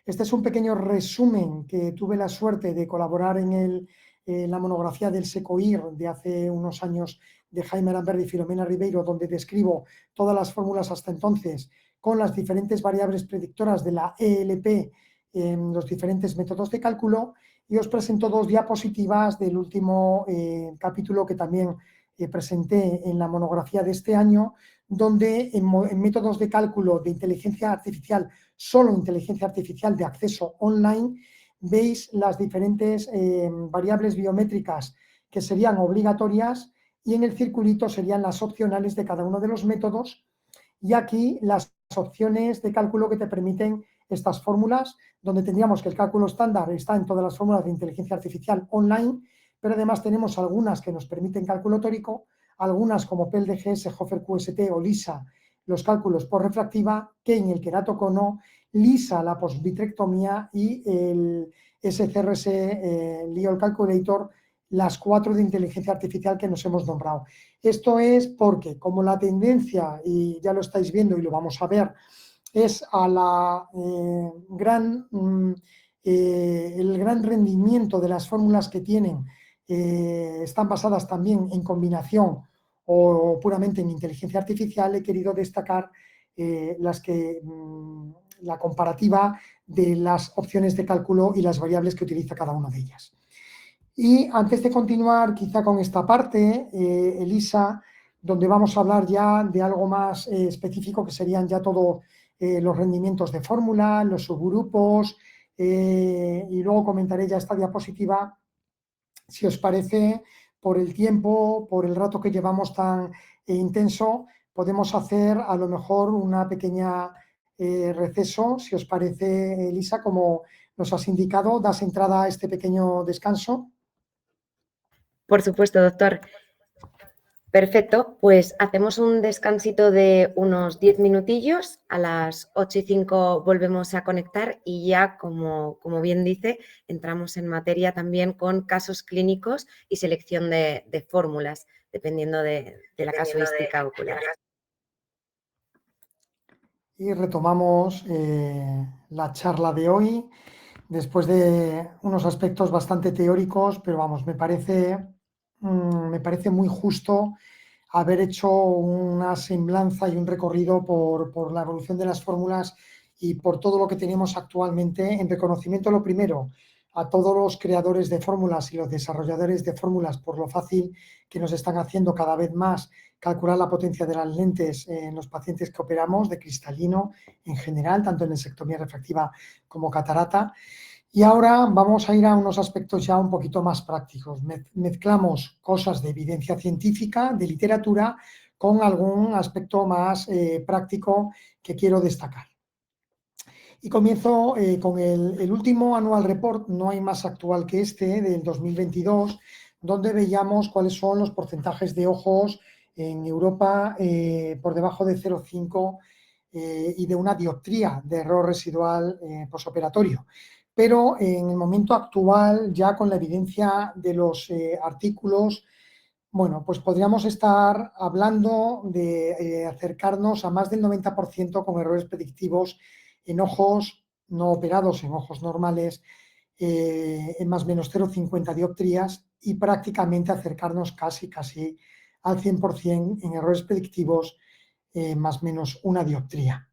Este es un pequeño resumen que tuve la suerte de colaborar en la monografía del SECOIR de hace unos años, de Jaime Aramberri y Filomena Ribeiro, donde describo todas las fórmulas hasta entonces con las diferentes variables predictoras de la ELP en los diferentes métodos de cálculo, y os presento 2 diapositivas del último capítulo que también presenté en la monografía de este año, donde en métodos de cálculo de inteligencia artificial, solo inteligencia artificial de acceso online, veis las diferentes variables biométricas que serían obligatorias, y en el circulito serían las opcionales de cada uno de los métodos, y aquí las opciones de cálculo que te permiten estas fórmulas, donde tendríamos que el cálculo estándar está en todas las fórmulas de inteligencia artificial online, pero además tenemos algunas que nos permiten cálculo tórico, algunas como PEL-DGS, Hofer QST o LISA, los cálculos por refractiva, Kane, el queratocono, LISA, la postvitrectomía, y el SCRS, el EOL Calculator, las 4 de inteligencia artificial que nos hemos nombrado. Esto es porque, como la tendencia, y ya lo estáis viendo y lo vamos a ver, es a la el gran rendimiento de las fórmulas que tienen, están basadas también en combinación o puramente en inteligencia artificial, he querido destacar la comparativa de las opciones de cálculo y las variables que utiliza cada una de ellas. Y antes de continuar quizá con esta parte, Elisa, donde vamos a hablar ya de algo más específico, que serían ya todos los rendimientos de fórmula, los subgrupos, y luego comentaré ya esta diapositiva, si os parece, por el tiempo, por el rato que llevamos tan intenso, podemos hacer a lo mejor una pequeña receso, si os parece, Elisa, como nos has indicado, das entrada a este pequeño descanso. Por supuesto, doctor. Perfecto, pues hacemos un descansito de unos 10 minutillos, a las 8:05 volvemos a conectar y ya, como bien dice, entramos en materia también con casos clínicos y selección de fórmulas, dependiendo de la casuística ocular. Y retomamos la charla de hoy, después de unos aspectos bastante teóricos, pero vamos, me parece muy justo haber hecho una semblanza y un recorrido por la evolución de las fórmulas y por todo lo que tenemos actualmente, en reconocimiento, lo primero, a todos los creadores de fórmulas y los desarrolladores de fórmulas por lo fácil que nos están haciendo cada vez más calcular la potencia de las lentes en los pacientes que operamos, de cristalino en general, tanto en sectomía refractiva como catarata. Y ahora vamos a ir a unos aspectos ya un poquito más prácticos. Mezclamos cosas de evidencia científica, de literatura, con algún aspecto más práctico que quiero destacar. Y comienzo con el último Annual Report, no hay más actual que este, del 2022, donde veíamos cuáles son los porcentajes de ojos en Europa por debajo de 0,5 y de una dioptría de error residual posoperatorio. Pero en el momento actual, ya con la evidencia de los artículos, bueno, pues podríamos estar hablando de acercarnos a más del 90% con errores predictivos en ojos no operados, en ojos normales, en más o menos 0,50 dioptrías, y prácticamente acercarnos casi al 100% en errores predictivos, más o menos una dioptría.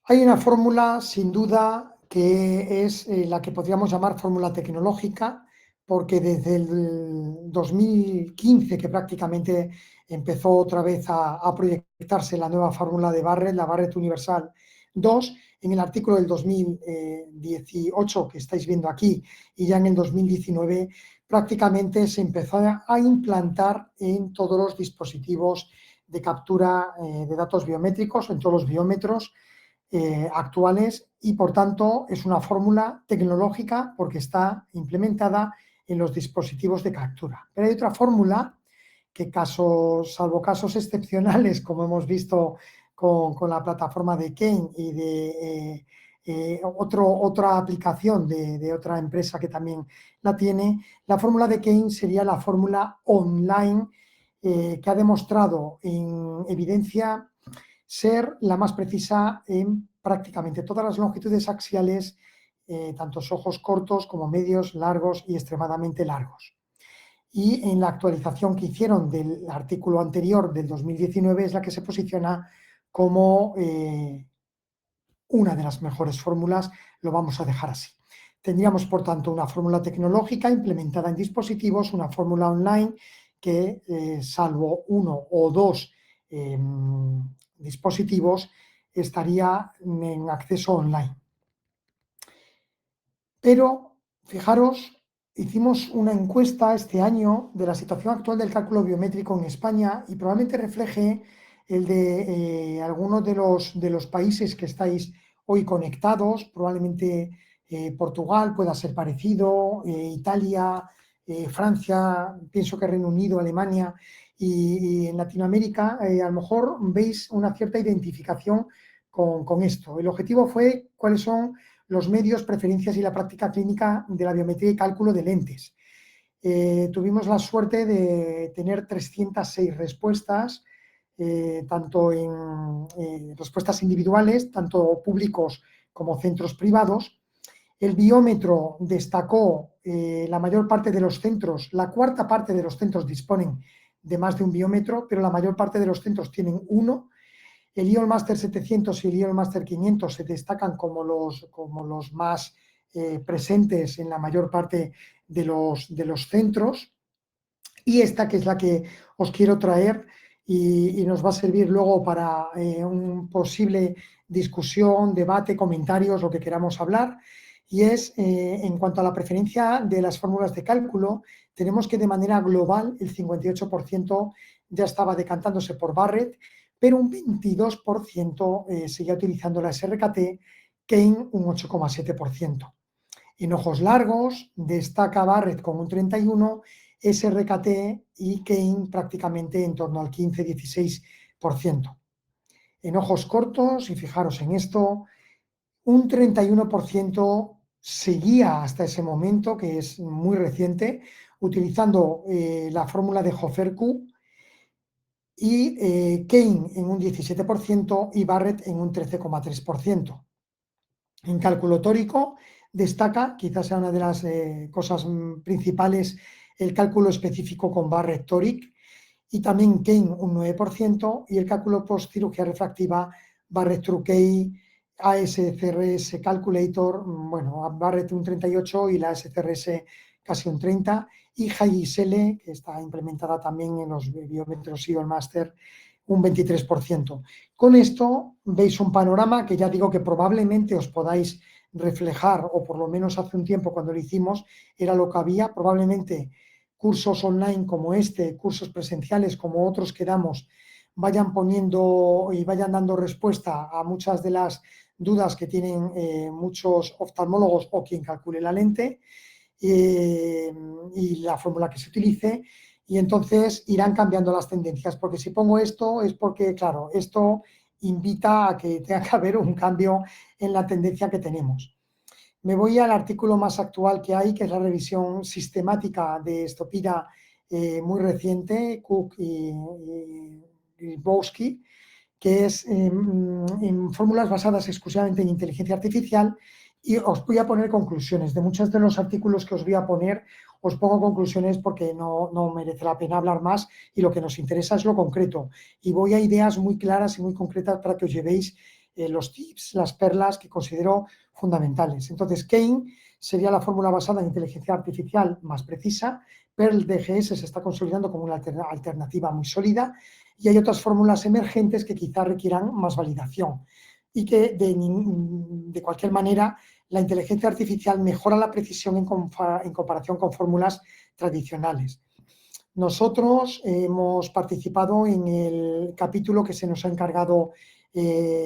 Hay una fórmula, sin duda, que es la que podríamos llamar fórmula tecnológica, porque desde el 2015, que prácticamente empezó otra vez a proyectarse la nueva fórmula de Barrett, la Barrett Universal 2, en el artículo del 2018 que estáis viendo aquí, y ya en el 2019 prácticamente se empezó a implantar en todos los dispositivos de captura de datos biométricos, en todos los biómetros actuales, y por tanto es una fórmula tecnológica porque está implementada en los dispositivos de captura. Pero hay otra fórmula que, salvo casos excepcionales, como hemos visto con la plataforma de Kane y de otra aplicación de otra empresa que también la tiene, la fórmula de Kane sería la fórmula online que ha demostrado en evidencia ser la más precisa en prácticamente todas las longitudes axiales, tantos ojos cortos como medios, largos y extremadamente largos. Y en la actualización que hicieron del artículo anterior del 2019 es la que se posiciona como una de las mejores fórmulas, lo vamos a dejar así. Tendríamos, por tanto, una fórmula tecnológica implementada en dispositivos, una fórmula online que, salvo uno o dos dispositivos, estaría en acceso online. Pero, fijaros, hicimos una encuesta este año de la situación actual del cálculo biométrico en España y probablemente refleje el de algunos de los países que estáis hoy conectados. Probablemente Portugal pueda ser parecido, Italia, Francia, pienso que Reino Unido, Alemania, y en Latinoamérica a lo mejor veis una cierta identificación con esto. El objetivo fue cuáles son los medios, preferencias y la práctica clínica de la biometría y cálculo de lentes. Tuvimos la suerte de tener 306 respuestas, tanto en respuestas individuales, tanto públicos como centros privados. El biómetro destacó la mayor parte de los centros, la cuarta parte de los centros disponen de más de un biómetro, pero la mayor parte de los centros tienen uno. El IOL Master 700 y el IOL Master 500 se destacan como los más presentes en la mayor parte de los centros. Y esta, que es la que os quiero traer y nos va a servir luego para un posible discusión, debate, comentarios, lo que queramos hablar. Y es, en cuanto a la preferencia de las fórmulas de cálculo, tenemos que de manera global el 58% ya estaba decantándose por Barrett, pero un 22% seguía utilizando la SRKT, Kane un 8,7%. En ojos largos destaca Barrett con un 31%, SRKT y Kane prácticamente en torno al 15-16%. En ojos cortos, y fijaros en esto, un 31% seguía hasta ese momento, que es muy reciente, utilizando la fórmula de Hofer-Q, y Kane en un 17% y Barrett en un 13,3%. En cálculo tórico destaca, quizás sea una de las cosas principales, el cálculo específico con Barrett Toric, y también Kane un 9%, y el cálculo post-cirugía refractiva Barrett Trucay, ASCRS Calculator, bueno, Barrett un 38% y la SCRS casi un 30%, y HiSL, que está implementada también en los biómetros y el Master, un 23%. Con esto veis un panorama que ya digo que probablemente os podáis reflejar, o por lo menos hace un tiempo cuando lo hicimos era lo que había. Probablemente cursos online como este, cursos presenciales como otros que damos, vayan poniendo y vayan dando respuesta a muchas de las dudas que tienen muchos oftalmólogos o quien calcule la lente y la fórmula que se utilice. Y entonces irán cambiando las tendencias, porque si pongo esto es porque, claro, esto invita a que tenga que haber un cambio en la tendencia que tenemos. Me voy al artículo más actual que hay, que es la revisión sistemática de Stopira, muy reciente, Cook y Bowski, que es en fórmulas basadas exclusivamente en inteligencia artificial, y os voy a poner conclusiones. De muchos de los artículos que os voy a poner, os pongo conclusiones porque no merece la pena hablar más y lo que nos interesa es lo concreto. Y voy a ideas muy claras y muy concretas para que os llevéis los tips, las perlas que considero fundamentales. Entonces, Kane sería la fórmula basada en inteligencia artificial más precisa. Pearl DGS se está consolidando como una alternativa muy sólida, y hay otras fórmulas emergentes que quizás requieran más validación y que de cualquier manera la inteligencia artificial mejora la precisión en comparación con fórmulas tradicionales. Nosotros hemos participado en el capítulo que se nos ha encargado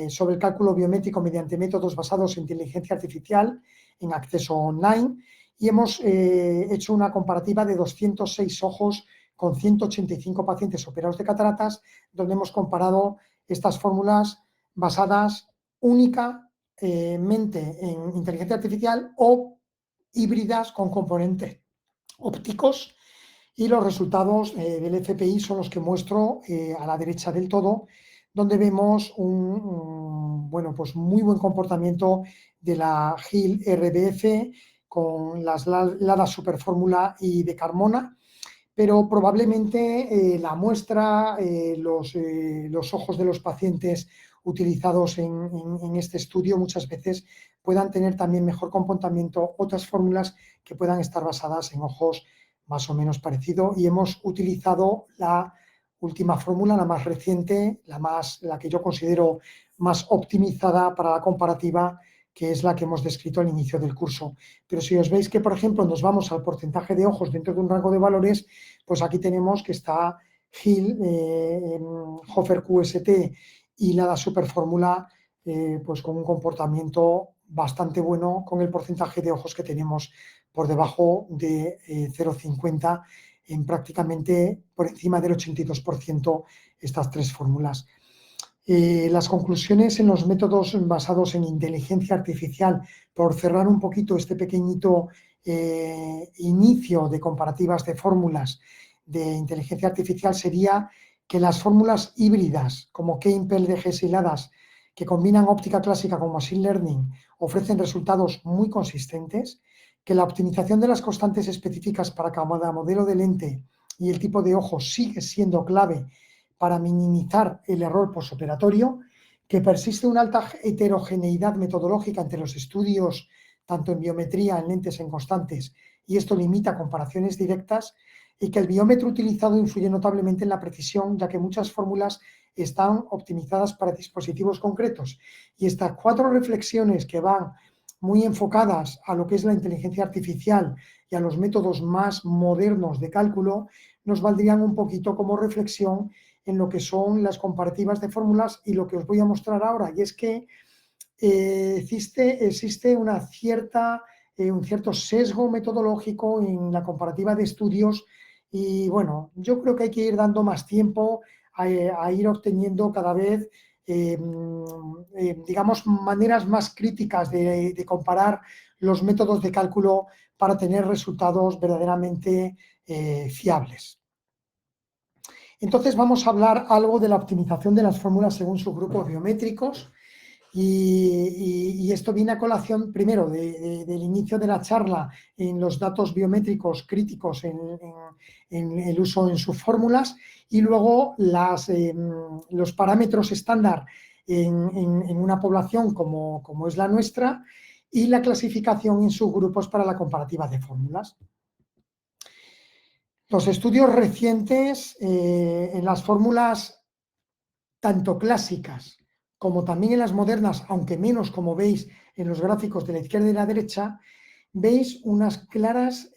sobre el cálculo biométrico mediante métodos basados en inteligencia artificial en acceso online, y hemos hecho una comparativa de 206 ojos con 185 pacientes operados de cataratas, donde hemos comparado estas fórmulas basadas únicamente en inteligencia artificial o híbridas con componentes ópticos, y los resultados del FPI son los que muestro a la derecha del todo, donde vemos bueno, pues muy buen comportamiento de la GIL RBF con las LADA Superfórmula y de Carmona, pero probablemente la muestra, los ojos de los pacientes utilizados en este estudio muchas veces puedan tener también mejor comportamiento otras fórmulas que puedan estar basadas en ojos más o menos parecidos, y hemos utilizado la última fórmula, la más reciente, la que yo considero más optimizada para la comparativa, que es la que hemos descrito al inicio del curso. Pero si os veis que, por ejemplo, nos vamos al porcentaje de ojos dentro de un rango de valores, pues aquí tenemos que está Hill, Hofer QST y la Superfórmula, pues con un comportamiento bastante bueno, con el porcentaje de ojos que tenemos por debajo de 0,50, en prácticamente por encima del 82% estas tres fórmulas. Las conclusiones en los métodos basados en inteligencia artificial, por cerrar un poquito este pequeñito inicio de comparativas de fórmulas de inteligencia artificial, sería que las fórmulas híbridas como Kane, Pearl, DGS y LADAS, que combinan óptica clásica con machine learning, ofrecen resultados muy consistentes, que la optimización de las constantes específicas para cada modelo de lente y el tipo de ojo sigue siendo clave para minimizar el error postoperatorio, que persiste una alta heterogeneidad metodológica entre los estudios tanto en biometría, en lentes, en constantes, y esto limita comparaciones directas, y que el biómetro utilizado influye notablemente en la precisión, ya que muchas fórmulas están optimizadas para dispositivos concretos. Y estas 4 reflexiones que van muy enfocadas a lo que es la inteligencia artificial y a los métodos más modernos de cálculo, nos valdrían un poquito como reflexión en lo que son las comparativas de fórmulas y lo que os voy a mostrar ahora, y es que existe un cierto sesgo metodológico en la comparativa de estudios y bueno, yo creo que hay que ir dando más tiempo a ir obteniendo cada vez, digamos, maneras más críticas de comparar los métodos de cálculo para tener resultados verdaderamente fiables. Entonces vamos a hablar algo de la optimización de las fórmulas según sus grupos biométricos. Y esto viene a colación primero del inicio de la charla en los datos biométricos críticos en el uso en sus fórmulas y luego los parámetros estándar en una población como es la nuestra y la clasificación en subgrupos para la comparativa de fórmulas. Los estudios recientes en las fórmulas tanto clásicas como también en las modernas, aunque menos como veis en los gráficos de la izquierda y la derecha, veis unas claras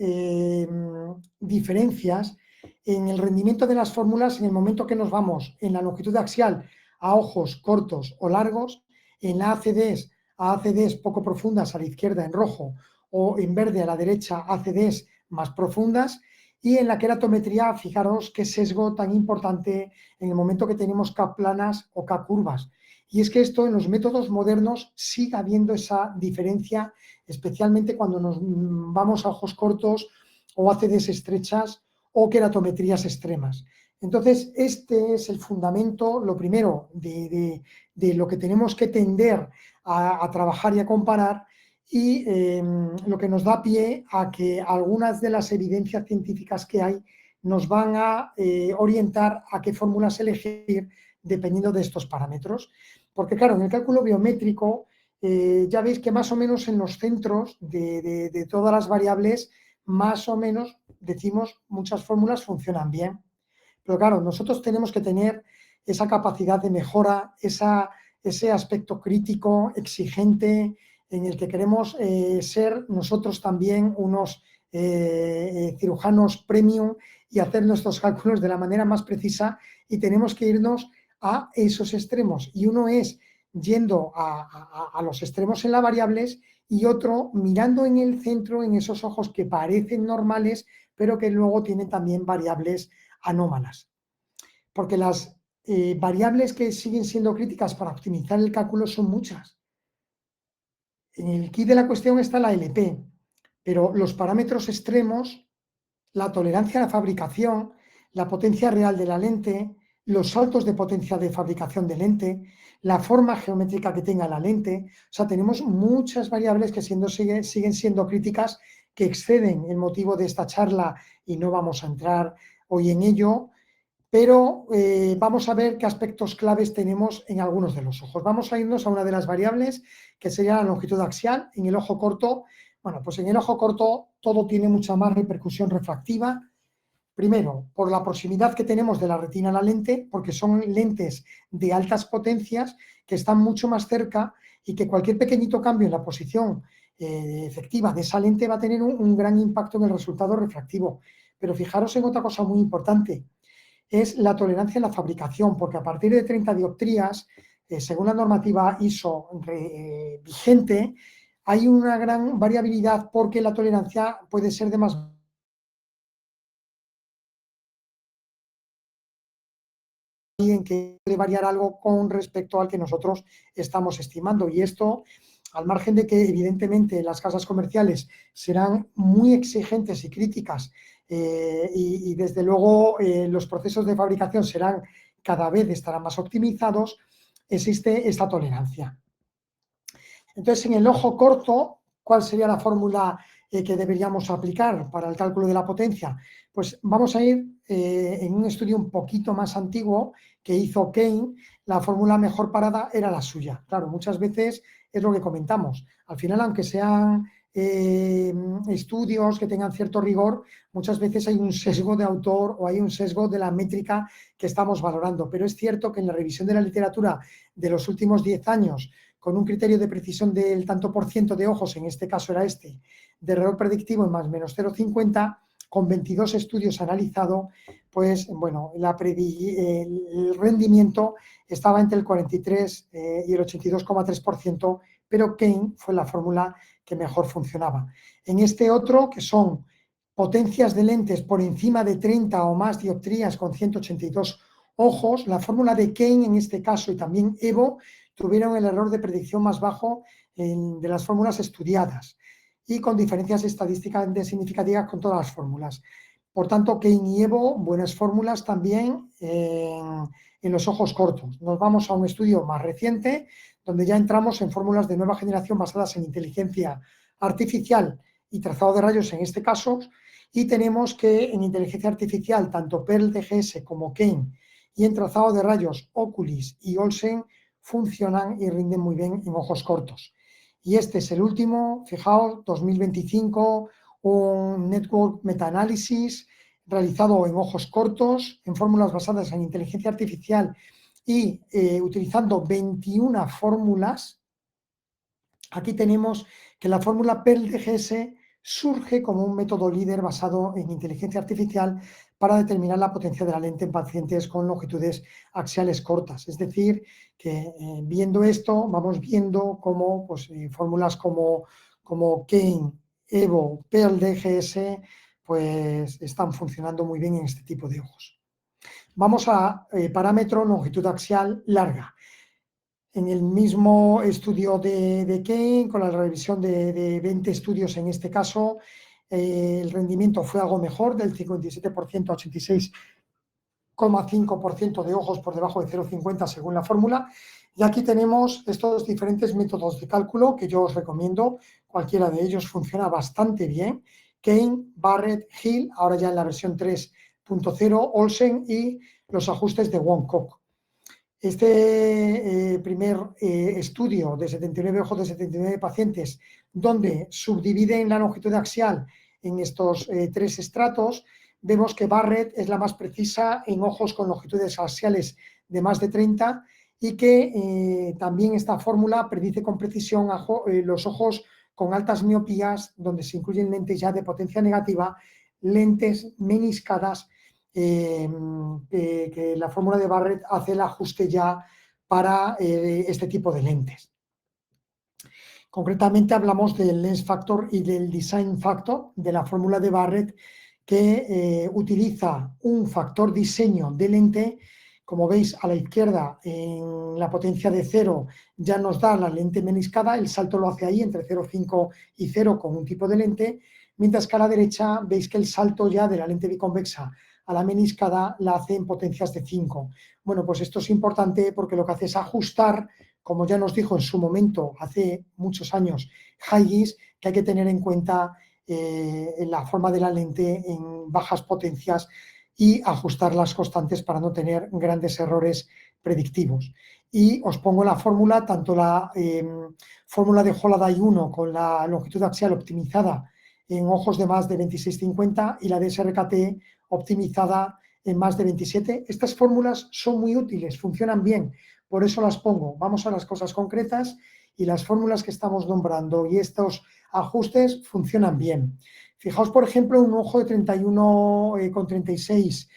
diferencias en el rendimiento de las fórmulas en el momento que nos vamos en la longitud axial a ojos cortos o largos, en la ACDs a ACDs poco profundas a la izquierda en rojo o en verde a la derecha ACDs más profundas, y en la queratometría, fijaros qué sesgo tan importante en el momento que tenemos K planas o K curvas. Y es que esto en los métodos modernos sigue habiendo esa diferencia, especialmente cuando nos vamos a ojos cortos o ACDs estrechas o queratometrías extremas. Entonces, este es el fundamento, lo primero, de lo que tenemos que tender a trabajar y a comparar, y lo que nos da pie a que algunas de las evidencias científicas que hay nos van a orientar a qué fórmulas elegir dependiendo de estos parámetros. Porque claro, en el cálculo biométrico ya veis que más o menos en los centros de todas las variables, más o menos decimos muchas fórmulas funcionan bien. Pero claro, nosotros tenemos que tener esa capacidad de mejora, ese aspecto crítico, exigente, en el que queremos ser nosotros también unos cirujanos premium y hacer nuestros cálculos de la manera más precisa, y tenemos que irnos a esos extremos. Y uno es yendo a los extremos en las variables y otro mirando en el centro, en esos ojos que parecen normales, pero que luego tienen también variables anómalas. Porque las variables que siguen siendo críticas para optimizar el cálculo son muchas. En el quid de la cuestión está la LP, pero los parámetros extremos, la tolerancia a la fabricación, la potencia real de la lente, los saltos de potencia de fabricación de lente, la forma geométrica que tenga la lente. O sea, tenemos muchas variables que siguen siendo críticas, que exceden el motivo de esta charla y no vamos a entrar hoy en ello. Pero vamos a ver qué aspectos claves tenemos en algunos de los ojos. Vamos a irnos a una de las variables, que sería la longitud axial. En el ojo corto, bueno, pues en el ojo corto todo tiene mucha más repercusión refractiva. Primero, por la proximidad que tenemos de la retina a la lente, porque son lentes de altas potencias que están mucho más cerca y que cualquier pequeñito cambio en la posición efectiva de esa lente va a tener un gran impacto en el resultado refractivo. Pero fijaros en otra cosa muy importante, es la tolerancia en la fabricación, porque a partir de 30 dioptrías, según la normativa ISO vigente, hay una gran variabilidad, porque la tolerancia puede ser de más en que puede variar algo con respecto al que nosotros estamos estimando. Y esto, al margen de que evidentemente las casas comerciales serán muy exigentes y críticas, y desde luego los procesos de fabricación cada vez estarán más optimizados, existe esta tolerancia. Entonces, en el ojo corto, ¿cuál sería la fórmula que deberíamos aplicar para el cálculo de la potencia? Pues vamos a ir en un estudio un poquito más antiguo que hizo Kane. La fórmula mejor parada era la suya. Claro, muchas veces es lo que comentamos. Al final, aunque sean estudios que tengan cierto rigor, muchas veces hay un sesgo de autor o hay un sesgo de la métrica que estamos valorando. Pero es cierto que en la revisión de la literatura de los últimos 10 años, con un criterio de precisión del tanto por ciento de ojos, en este caso era este, de error predictivo en más o menos 0,50, con 22 estudios analizados, pues bueno, el rendimiento estaba entre el 43 y el 82,3%, pero Kane fue la fórmula que mejor funcionaba. En este otro, que son potencias de lentes por encima de 30 o más dioptrías con 182 ojos, la fórmula de Kane en este caso y también Evo tuvieron el error de predicción más bajo de las fórmulas estudiadas y con diferencias estadísticamente significativas con todas las fórmulas. Por tanto, Kane y Evo, buenas fórmulas también en los ojos cortos. Nos vamos a un estudio más reciente, donde ya entramos en fórmulas de nueva generación basadas en inteligencia artificial y trazado de rayos en este caso, y tenemos que en inteligencia artificial, tanto Pearl DGS como Kane, y en trazado de rayos Oculis y Olsen funcionan y rinden muy bien en ojos cortos. Y este es el último, fijaos, 2025, un network metaanálisis realizado en ojos cortos, en fórmulas basadas en inteligencia artificial y utilizando 21 fórmulas. Aquí tenemos que la fórmula Pearl DGS surge como un método líder basado en inteligencia artificial para determinar la potencia de la lente en pacientes con longitudes axiales cortas. Es decir, que viendo esto, vamos viendo cómo pues, fórmulas como Kane, Evo, Pearl DGS, pues están funcionando muy bien en este tipo de ojos. Vamos a parámetro longitud axial larga. En el mismo estudio de Kane, con la revisión de 20 estudios en este caso, el rendimiento fue algo mejor, del 57% a 86,5% de ojos por debajo de 0,50 según la fórmula. Y aquí tenemos estos diferentes métodos de cálculo que yo os recomiendo. Cualquiera de ellos funciona bastante bien. Kane, Barrett, Hill, ahora ya en la versión 3.0, Olsen y los ajustes de Wong-Kok. Este primer estudio de 79 ojos de 79 pacientes, donde subdividen la longitud axial en estos 3 estratos, vemos que Barrett es la más precisa en ojos con longitudes axiales de más de 30 y que también esta fórmula predice con precisión los ojos con altas miopías, donde se incluyen lentes ya de potencia negativa, lentes meniscadas, que la fórmula de Barrett hace el ajuste ya para este tipo de lentes. Concretamente hablamos del lens factor y del design factor de la fórmula de Barrett, que utiliza un factor diseño de lente. Como veis a la izquierda, en la potencia de 0 ya nos da la lente meniscada, el salto lo hace ahí entre 0,5 y 0 con un tipo de lente, mientras que a la derecha veis que el salto ya de la lente biconvexa a la meniscada la hace en potencias de 5. Bueno, pues esto es importante porque lo que hace es ajustar, como ya nos dijo en su momento, hace muchos años, Haigis, que hay que tener en cuenta la forma de la lente en bajas potencias y ajustar las constantes para no tener grandes errores predictivos. Y os pongo la fórmula, tanto la fórmula de Holaday 1 con la longitud axial optimizada en ojos de más de 26,50 y la de SRKT optimizada en más de 27. Estas fórmulas son muy útiles, funcionan bien, por eso las pongo. Vamos a las cosas concretas y las fórmulas que estamos nombrando y estos ajustes funcionan bien. Fijaos, por ejemplo, un ojo de 31,36.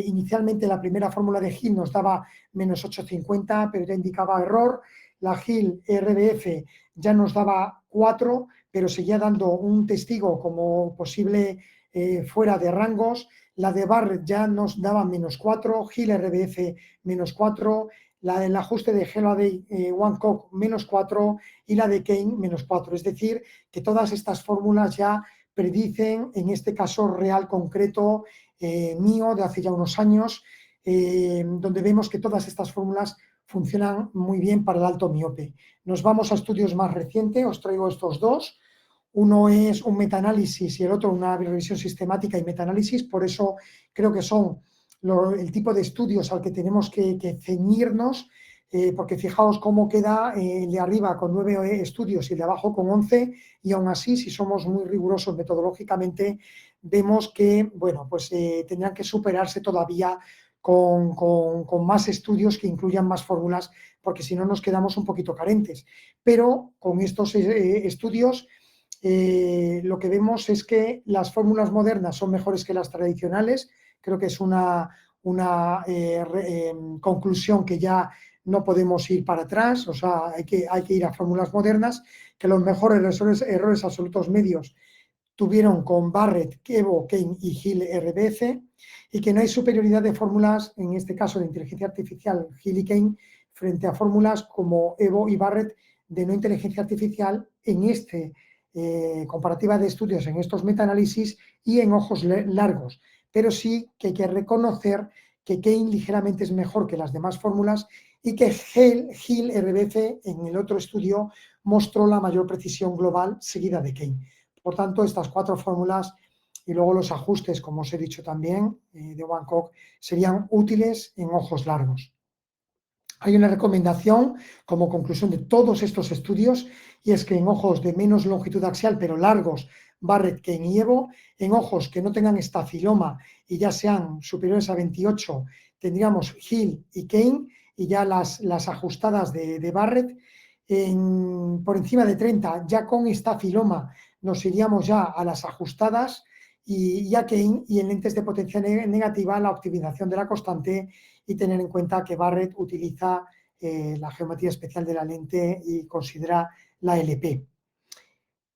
Inicialmente la primera fórmula de Hill nos daba menos 8,50, pero ya indicaba error. La Hill RDF ya nos daba 4, pero seguía dando un testigo como posible fuera de rangos. La de Barrett ya nos daba menos 4, Hill RDF menos 4, la del ajuste de Holaday Wong-Kok menos 4 y la de Kane menos 4. Es decir, que todas estas fórmulas ya predicen, en este caso real concreto mío de hace ya unos años, donde vemos que todas estas fórmulas funcionan muy bien para el alto miope. Nos vamos a estudios más recientes, os traigo estos dos. Uno es un metaanálisis y el otro una revisión sistemática y metaanálisis, por eso creo que son el tipo de estudios al que tenemos que ceñirnos. porque fijaos cómo queda el de arriba con 9 estudios y el de abajo con 11, y aún así, si somos muy rigurosos metodológicamente, vemos que, bueno, pues tendrán que superarse todavía con más estudios que incluyan más fórmulas, porque si no nos quedamos un poquito carentes. Pero con estos estudios lo que vemos es que las fórmulas modernas son mejores que las tradicionales. Creo que es una conclusión que ya no podemos ir para atrás, o sea, hay que ir a fórmulas modernas, que los mejores errores absolutos medios tuvieron con Barrett, Evo, Kane y Hill RBF, y que no hay superioridad de fórmulas, en este caso de inteligencia artificial, Hill y Kane, frente a fórmulas como Evo y Barrett de no inteligencia artificial en comparativa de estudios en estos metaanálisis y en ojos largos. Pero sí que hay que reconocer que Kane ligeramente es mejor que las demás fórmulas y que Hill RBF en el otro estudio mostró la mayor precisión global seguida de Kane. Por tanto, estas 4 fórmulas y luego los ajustes, como os he dicho también, de Bangkok, serían útiles en ojos largos. Hay una recomendación como conclusión de todos estos estudios, y es que en ojos de menos longitud axial pero largos, Barrett, Kane y Evo, en ojos que no tengan estafiloma y ya sean superiores a 28, tendríamos Hill y Kane, y ya las ajustadas de Barrett. Por encima de 30, ya con estafiloma, nos iríamos ya a las ajustadas, y ya Kane, y en lentes de potencia negativa la optimización de la constante, y tener en cuenta que Barrett utiliza la geometría especial de la lente y considera la LP.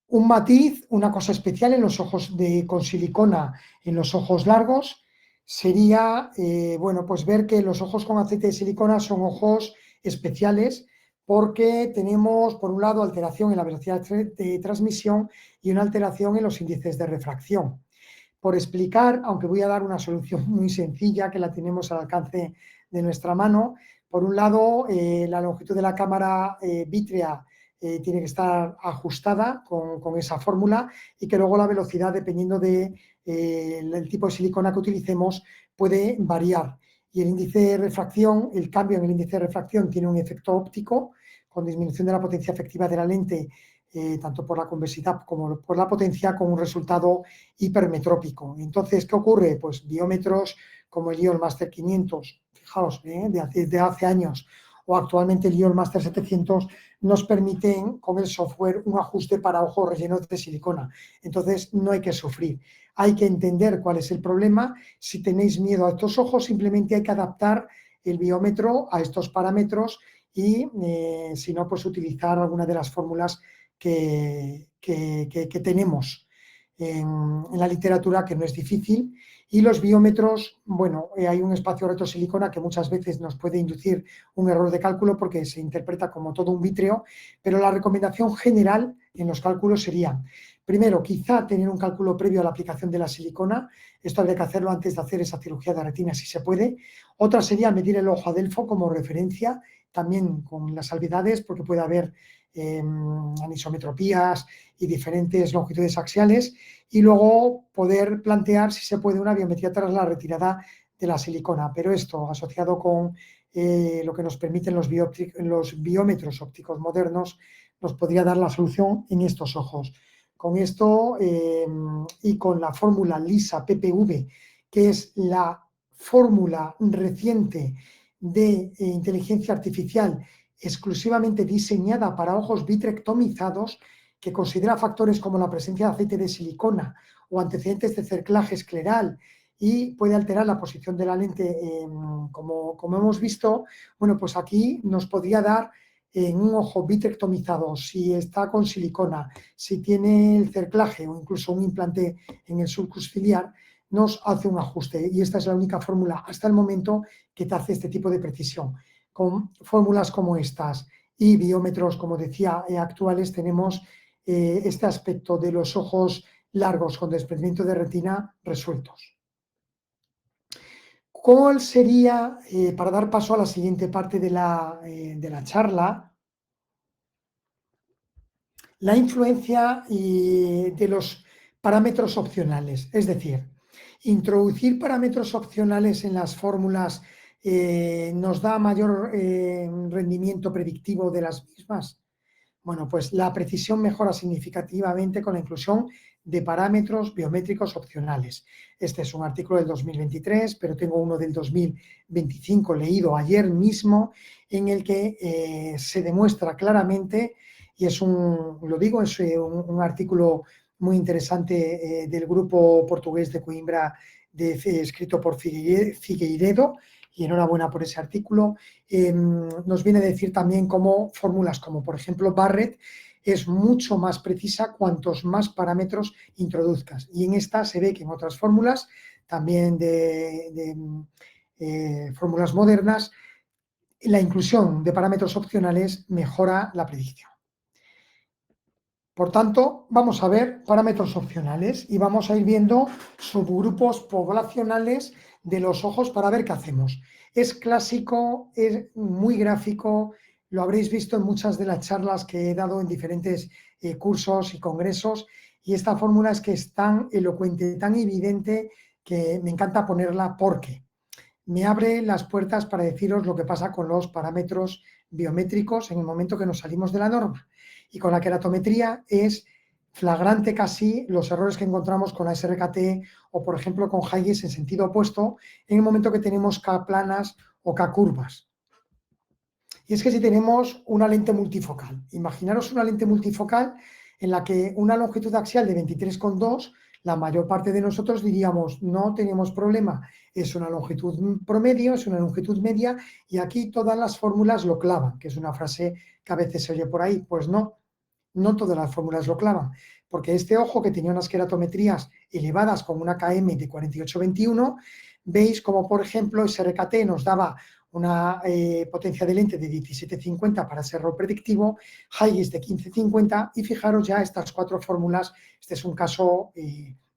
Un matiz, una cosa especial en los ojos con silicona, en los ojos largos, sería bueno, pues ver que los ojos con aceite de silicona son ojos especiales, porque tenemos, por un lado, alteración en la velocidad de transmisión y una alteración en los índices de refracción. Por explicar, aunque voy a dar una solución muy sencilla que la tenemos al alcance de nuestra mano. Por un lado, la longitud de la cámara vítrea tiene que estar ajustada con esa fórmula, y que luego la velocidad, dependiendo del tipo de silicona que utilicemos, puede variar. Y el índice de refracción, el cambio en el índice de refracción tiene un efecto óptico con disminución de la potencia efectiva de la lente, tanto por la convexidad como por la potencia, con un resultado hipermetrópico. Entonces, ¿qué ocurre? Pues biómetros como el EOS Master 500, fijaos, de hace años, o actualmente el EOS Master 700, nos permiten con el software un ajuste para ojos rellenos de silicona. Entonces, no hay que sufrir. Hay que entender cuál es el problema. Si tenéis miedo a estos ojos, simplemente hay que adaptar el biómetro a estos parámetros, y si no, pues utilizar alguna de las fórmulas que tenemos en la literatura, que no es difícil. Y los biómetros, bueno, hay un espacio retrosilicona que muchas veces nos puede inducir un error de cálculo porque se interpreta como todo un vítreo, pero la recomendación general en los cálculos sería, primero, quizá tener un cálculo previo a la aplicación de la silicona. Esto habría que hacerlo antes de hacer esa cirugía de retina, si se puede. Otra sería medir el ojo adelfo como referencia, también con las salvedades, porque puede haber anisometropías y diferentes longitudes axiales, y luego poder plantear si se puede una biometría tras la retirada de la silicona. Pero esto, asociado con lo que nos permiten los biómetros ópticos modernos, nos podría dar la solución en estos ojos. Con esto y con la fórmula LISA PPV, que es la fórmula reciente de inteligencia artificial exclusivamente diseñada para ojos vitrectomizados, que considera factores como la presencia de aceite de silicona o antecedentes de cerclaje escleral, y puede alterar la posición de la lente, como hemos visto. Bueno, pues aquí nos podría dar en un ojo vitrectomizado, si está con silicona, si tiene el cerclaje o incluso un implante en el sulcus ciliar, nos hace un ajuste, y esta es la única fórmula hasta el momento que te hace este tipo de precisión. Con fórmulas como estas y biómetros, como decía, actuales, tenemos este aspecto de los ojos largos con desprendimiento de retina resueltos. ¿Cuál sería, para dar paso a la siguiente parte de la charla, la influencia de los parámetros opcionales? Es decir, introducir parámetros opcionales en las fórmulas nos da mayor rendimiento predictivo de las mismas. Bueno, pues la precisión mejora significativamente con la inclusión de parámetros biométricos opcionales. Este es un artículo del 2023, pero tengo uno del 2025 leído ayer mismo, en el que se demuestra claramente, y es un artículo muy interesante del grupo portugués de Coimbra, escrito por Figueiredo, y enhorabuena por ese artículo. Nos viene a decir también cómo fórmulas como, por ejemplo, Barrett es mucho más precisa cuantos más parámetros introduzcas. Y en esta se ve que en otras fórmulas, también de fórmulas modernas, la inclusión de parámetros opcionales mejora la predicción. Por tanto, vamos a ver parámetros opcionales y vamos a ir viendo subgrupos poblacionales de los ojos para ver qué hacemos. Es clásico, es muy gráfico, lo habréis visto en muchas de las charlas que he dado en diferentes cursos y congresos, y esta fórmula es que es tan elocuente, tan evidente, que me encanta ponerla porque me abre las puertas para deciros lo que pasa con los parámetros biométricos en el momento que nos salimos de la norma. Y con la queratometría es flagrante casi los errores que encontramos con la SRKT o, por ejemplo, con Huygens en sentido opuesto en el momento que tenemos K planas o K curvas. Y es que si tenemos una lente multifocal, imaginaros una lente multifocal en la que una longitud axial de 23,2, la mayor parte de nosotros diríamos no tenemos problema, es una longitud promedio, es una longitud media, y aquí todas las fórmulas lo clavan, que es una frase que a veces se oye por ahí. Pues no, no todas las fórmulas lo clavan, porque este ojo, que tenía unas queratometrías elevadas con una KM de 48,21, veis como, por ejemplo, SRKT nos daba una potencia de lente de 17,50 para ese error predictivo, Huygens de 15,50, y fijaros ya estas cuatro fórmulas. Este es un caso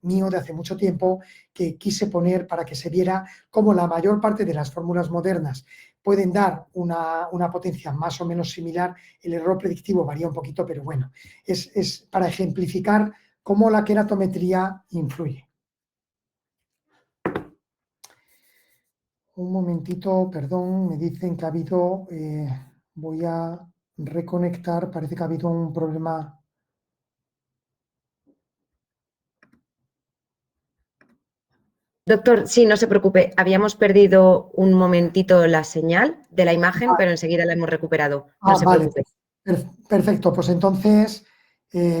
mío de hace mucho tiempo que quise poner para que se viera cómo la mayor parte de las fórmulas modernas pueden dar una potencia más o menos similar. El error predictivo varía un poquito, pero bueno, es para ejemplificar cómo la queratometría influye. Un momentito, perdón, me dicen que ha habido, voy a reconectar, parece que ha habido un problema. Doctor, sí, no se preocupe, habíamos perdido un momentito la señal de la imagen, pero enseguida la hemos recuperado, no se Vale, preocupe. perfecto, pues entonces,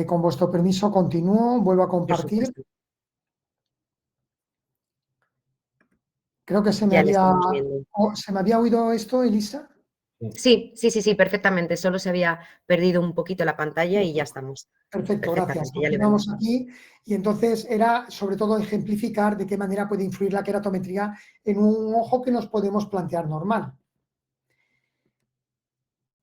con vuestro permiso, continúo, vuelvo a Por compartir. supuesto, Creo que se ya le estamos viendo. me había oído esto, Elisa. Sí, perfectamente, solo se había perdido un poquito la pantalla y ya estamos. Perfecto, gracias. Perfectamente, ya le vemos. Continuamos aquí, y entonces era sobre todo ejemplificar de qué manera puede influir la queratometría en un ojo que nos podemos plantear normal.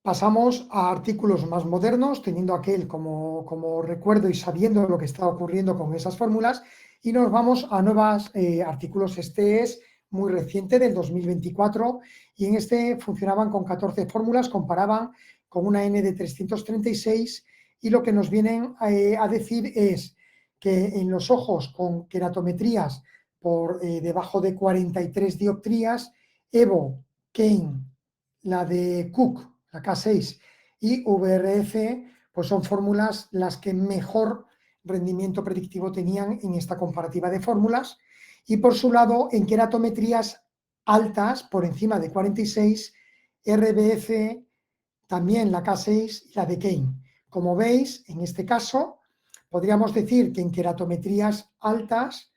Pasamos a artículos más modernos, teniendo aquel como recuerdo y sabiendo lo que está ocurriendo con esas fórmulas, y nos vamos a nuevos artículos. Este es muy reciente, del 2024, y en este funcionaban con 14 fórmulas, comparaban con una N de 336, y lo que nos vienen a decir es que en los ojos con queratometrías por debajo de 43 dioptrías, Evo, Kane, la de Cook, la K6 y VRF, pues son fórmulas las que mejor rendimiento predictivo tenían en esta comparativa de fórmulas. Y por su lado, en queratometrías altas, por encima de 46, RBF, también la K6 y la de Kane. Como veis, en este caso, podríamos decir que en queratometrías altas,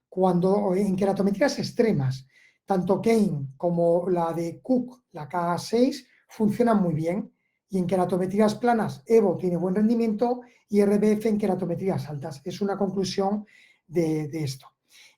en queratometrías extremas, tanto Kane como la de Cook, la K6, funcionan muy bien. Y en queratometrías planas, Evo tiene buen rendimiento, y RBF en queratometrías altas. Es una conclusión de esto.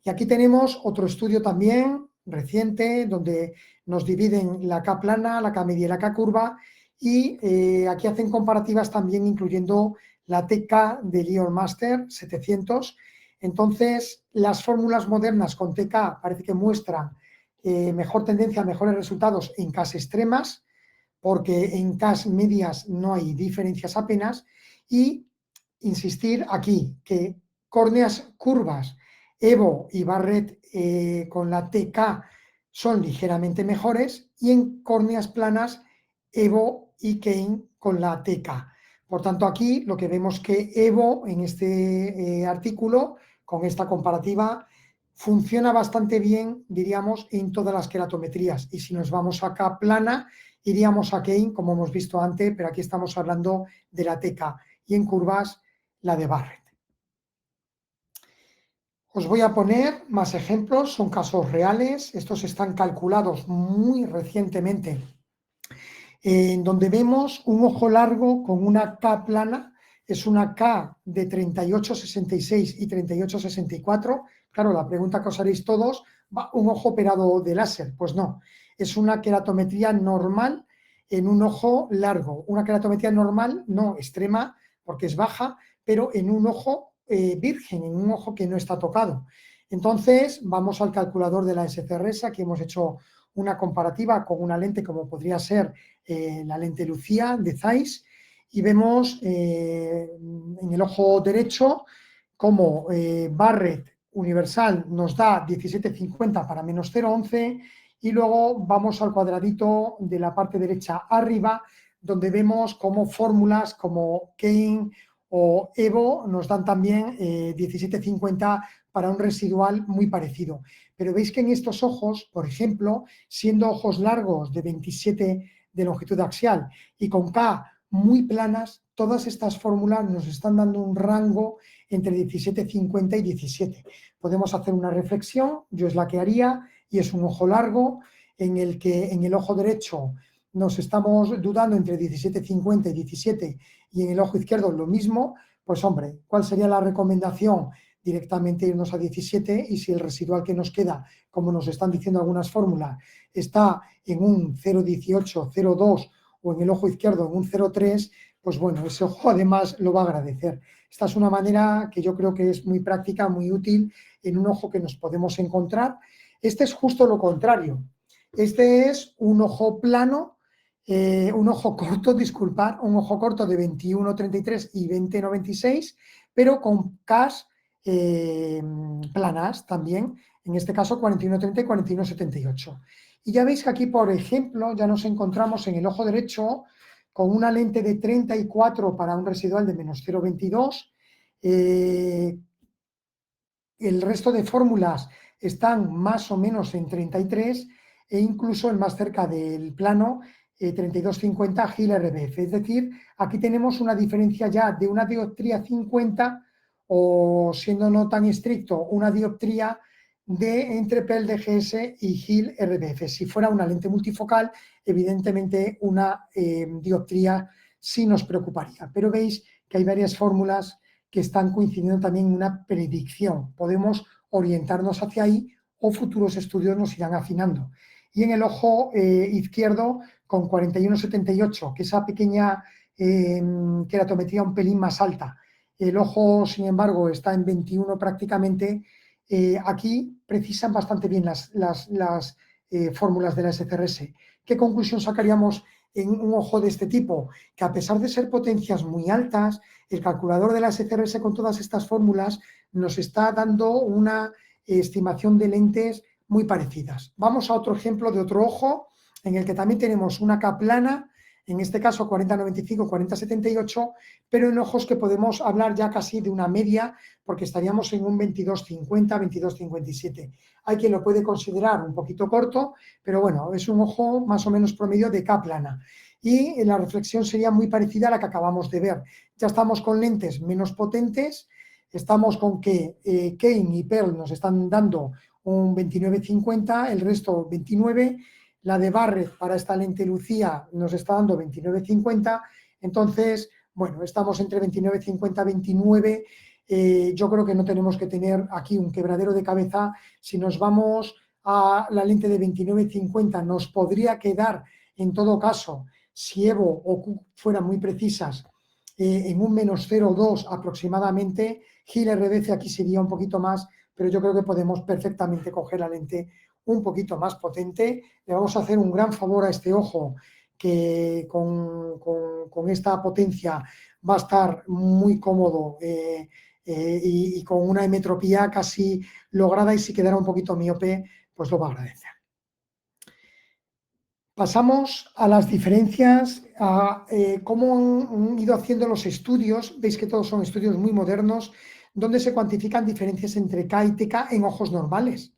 Y aquí tenemos otro estudio también reciente, donde nos dividen la K plana, la K media y la K curva, y aquí hacen comparativas también incluyendo la TK de Leon Master 700. Entonces, las fórmulas modernas con TK parece que muestran mejor tendencia, mejores resultados en Ks extremas, porque en Ks medias no hay diferencias apenas. Y insistir aquí que córneas curvas, Evo y Barrett con la TK son ligeramente mejores, y en córneas planas Evo y Kane con la TK. Por tanto, aquí lo que vemos que Evo en este artículo, con esta comparativa, funciona bastante bien, diríamos, en todas las queratometrías. Y si nos vamos acá plana, iríamos a Kane, como hemos visto antes, pero aquí estamos hablando de la TK, y en curvas la de Barrett. Os voy a poner más ejemplos, son casos reales, estos están calculados muy recientemente, en donde vemos un ojo largo con una K plana, es una K de 38,66 y 38,64. Claro, la pregunta que os haréis todos, ¿un ojo operado de láser? Pues no, es una queratometría normal en un ojo largo, una queratometría normal, no extrema, porque es baja, pero en un ojo virgen, en un ojo que no está tocado. Entonces, vamos al calculador de la SCRS, aquí hemos hecho una comparativa con una lente como podría ser la lente Lucía de Zeiss, y vemos en el ojo derecho como Barrett universal nos da 17,50 para menos 0,11, y luego vamos al cuadradito de la parte derecha arriba, donde vemos como fórmulas como Kane o Evo nos dan también 17,50 para un residual muy parecido. Pero veis que en estos ojos, por ejemplo, siendo ojos largos de 27 de longitud axial y con K muy planas, todas estas fórmulas nos están dando un rango entre 17,50 y 17. Podemos hacer una reflexión, yo es la que haría, y es un ojo largo en el que en el ojo derecho nos estamos dudando entre 17,50 y 17, y en el ojo izquierdo lo mismo. Pues hombre, ¿cuál sería la recomendación? Directamente irnos a 17, y si el residual que nos queda, como nos están diciendo algunas fórmulas, está en un 0,18, 0,2 o en el ojo izquierdo en un 0,3, pues bueno, ese ojo además lo va a agradecer. Esta es una manera que yo creo que es muy práctica, muy útil en un ojo que nos podemos encontrar. Este es justo lo contrario. Este es un ojo plano, un ojo corto, disculpad, un ojo corto de 21,33 y 20,96, pero con Ks planas también, en este caso 41,30 y 41,78. Y ya veis que aquí, por ejemplo, ya nos encontramos en el ojo derecho con una lente de 34 para un residual de menos 0,22. El resto de fórmulas están más o menos en 33, e incluso el más cerca del plano, 32,50 Gil RBF. Es decir, aquí tenemos una diferencia ya de una dioptría 50, o siendo no tan estricto, una dioptría de entre PEL-DGS y Gil RBF. Si fuera una lente multifocal, evidentemente una dioptría sí nos preocuparía. Pero veis que hay varias fórmulas que están coincidiendo también en una predicción. Podemos orientarnos hacia ahí, o futuros estudios nos irán afinando. Y en el ojo izquierdo, con 41,78, que esa pequeña queratometría un pelín más alta. El ojo, sin embargo, está en 21 prácticamente. Aquí precisan bastante bien las fórmulas de la SCRS. ¿Qué conclusión sacaríamos en un ojo de este tipo? Que a pesar de ser potencias muy altas, el calculador de la SCRS con todas estas fórmulas nos está dando una estimación de lentes muy parecidas. Vamos a otro ejemplo de otro ojo, en el que también tenemos una K plana, en este caso 40,95, 40,78, pero en ojos que podemos hablar ya casi de una media, porque estaríamos en un 22,50, 22,57. Hay quien lo puede considerar un poquito corto, pero bueno, es un ojo más o menos promedio de K plana. Y la reflexión sería muy parecida a la que acabamos de ver. Ya estamos con lentes menos potentes, estamos con que Kane y Pearl nos están dando un 29,50, el resto 29, la de Barrett para esta lente Lucía nos está dando 29,50, entonces, bueno, estamos entre 29,50 y 29. Yo creo que no tenemos que tener aquí un quebradero de cabeza. Si nos vamos a la lente de 29,50, nos podría quedar, en todo caso, si Evo o Q fueran muy precisas, en un menos 0,2 aproximadamente. Gil RBC aquí sería un poquito más, pero yo creo que podemos perfectamente coger la lente un poquito más potente. Le vamos a hacer un gran favor a este ojo, que con esta potencia va a estar muy cómodo y con una hemetropía casi lograda, y si quedara un poquito miope, pues lo va a agradecer. Pasamos a las diferencias, a cómo han ido haciendo los estudios. Veis que todos son estudios muy modernos, donde se cuantifican diferencias entre K y TK en ojos normales.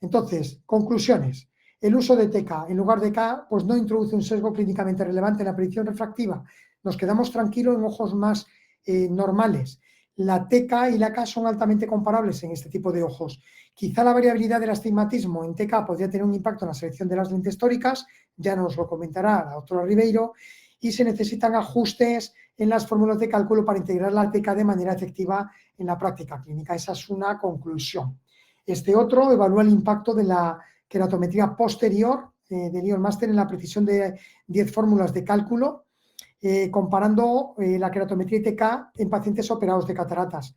Entonces, conclusiones. El uso de TK en lugar de K pues no introduce un sesgo clínicamente relevante en la predicción refractiva. Nos quedamos tranquilos en ojos más normales. La TK y la K son altamente comparables en este tipo de ojos. Quizá la variabilidad del astigmatismo en TK podría tener un impacto en la selección de las lentes tóricas, ya nos lo comentará la doctora Ribeiro, y se necesitan ajustes en las fórmulas de cálculo para integrar la TK de manera efectiva en la práctica clínica. Esa es una conclusión. Este otro evalúa el impacto de la queratometría posterior de Lyon Master en la precisión de 10 fórmulas de cálculo, comparando la queratometría y TK en pacientes operados de cataratas.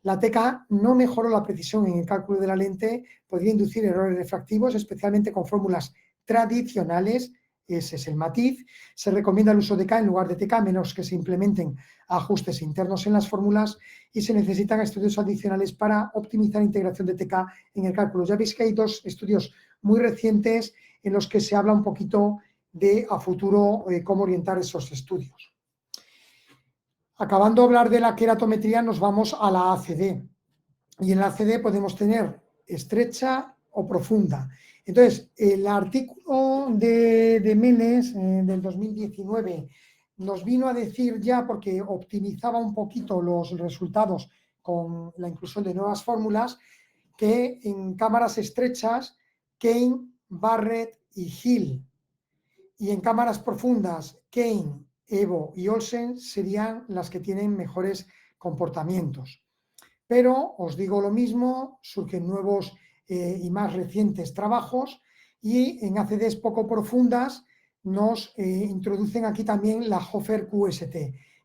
La TK no mejoró la precisión en el cálculo de la lente, podría inducir errores refractivos, especialmente con fórmulas tradicionales. Ese es el matiz. Se recomienda el uso de K en lugar de TK, a menos que se implementen ajustes internos en las fórmulas, y se necesitan estudios adicionales para optimizar la integración de TK en el cálculo. Ya veis que hay dos estudios muy recientes en los que se habla un poquito de a futuro cómo orientar esos estudios. Acabando de hablar de la queratometría, nos vamos a la ACD. Y en la ACD podemos tener estrecha o profunda. Entonces, el artículo de Menes del 2019 nos vino a decir ya, porque optimizaba un poquito los resultados con la inclusión de nuevas fórmulas, que en cámaras estrechas, Kane, Barrett y Hill, y en cámaras profundas, Kane, Evo y Olsen serían las que tienen mejores comportamientos. Pero os digo lo mismo, surgen nuevos y más recientes trabajos, y en ACDs poco profundas nos introducen aquí también la Hofer QST.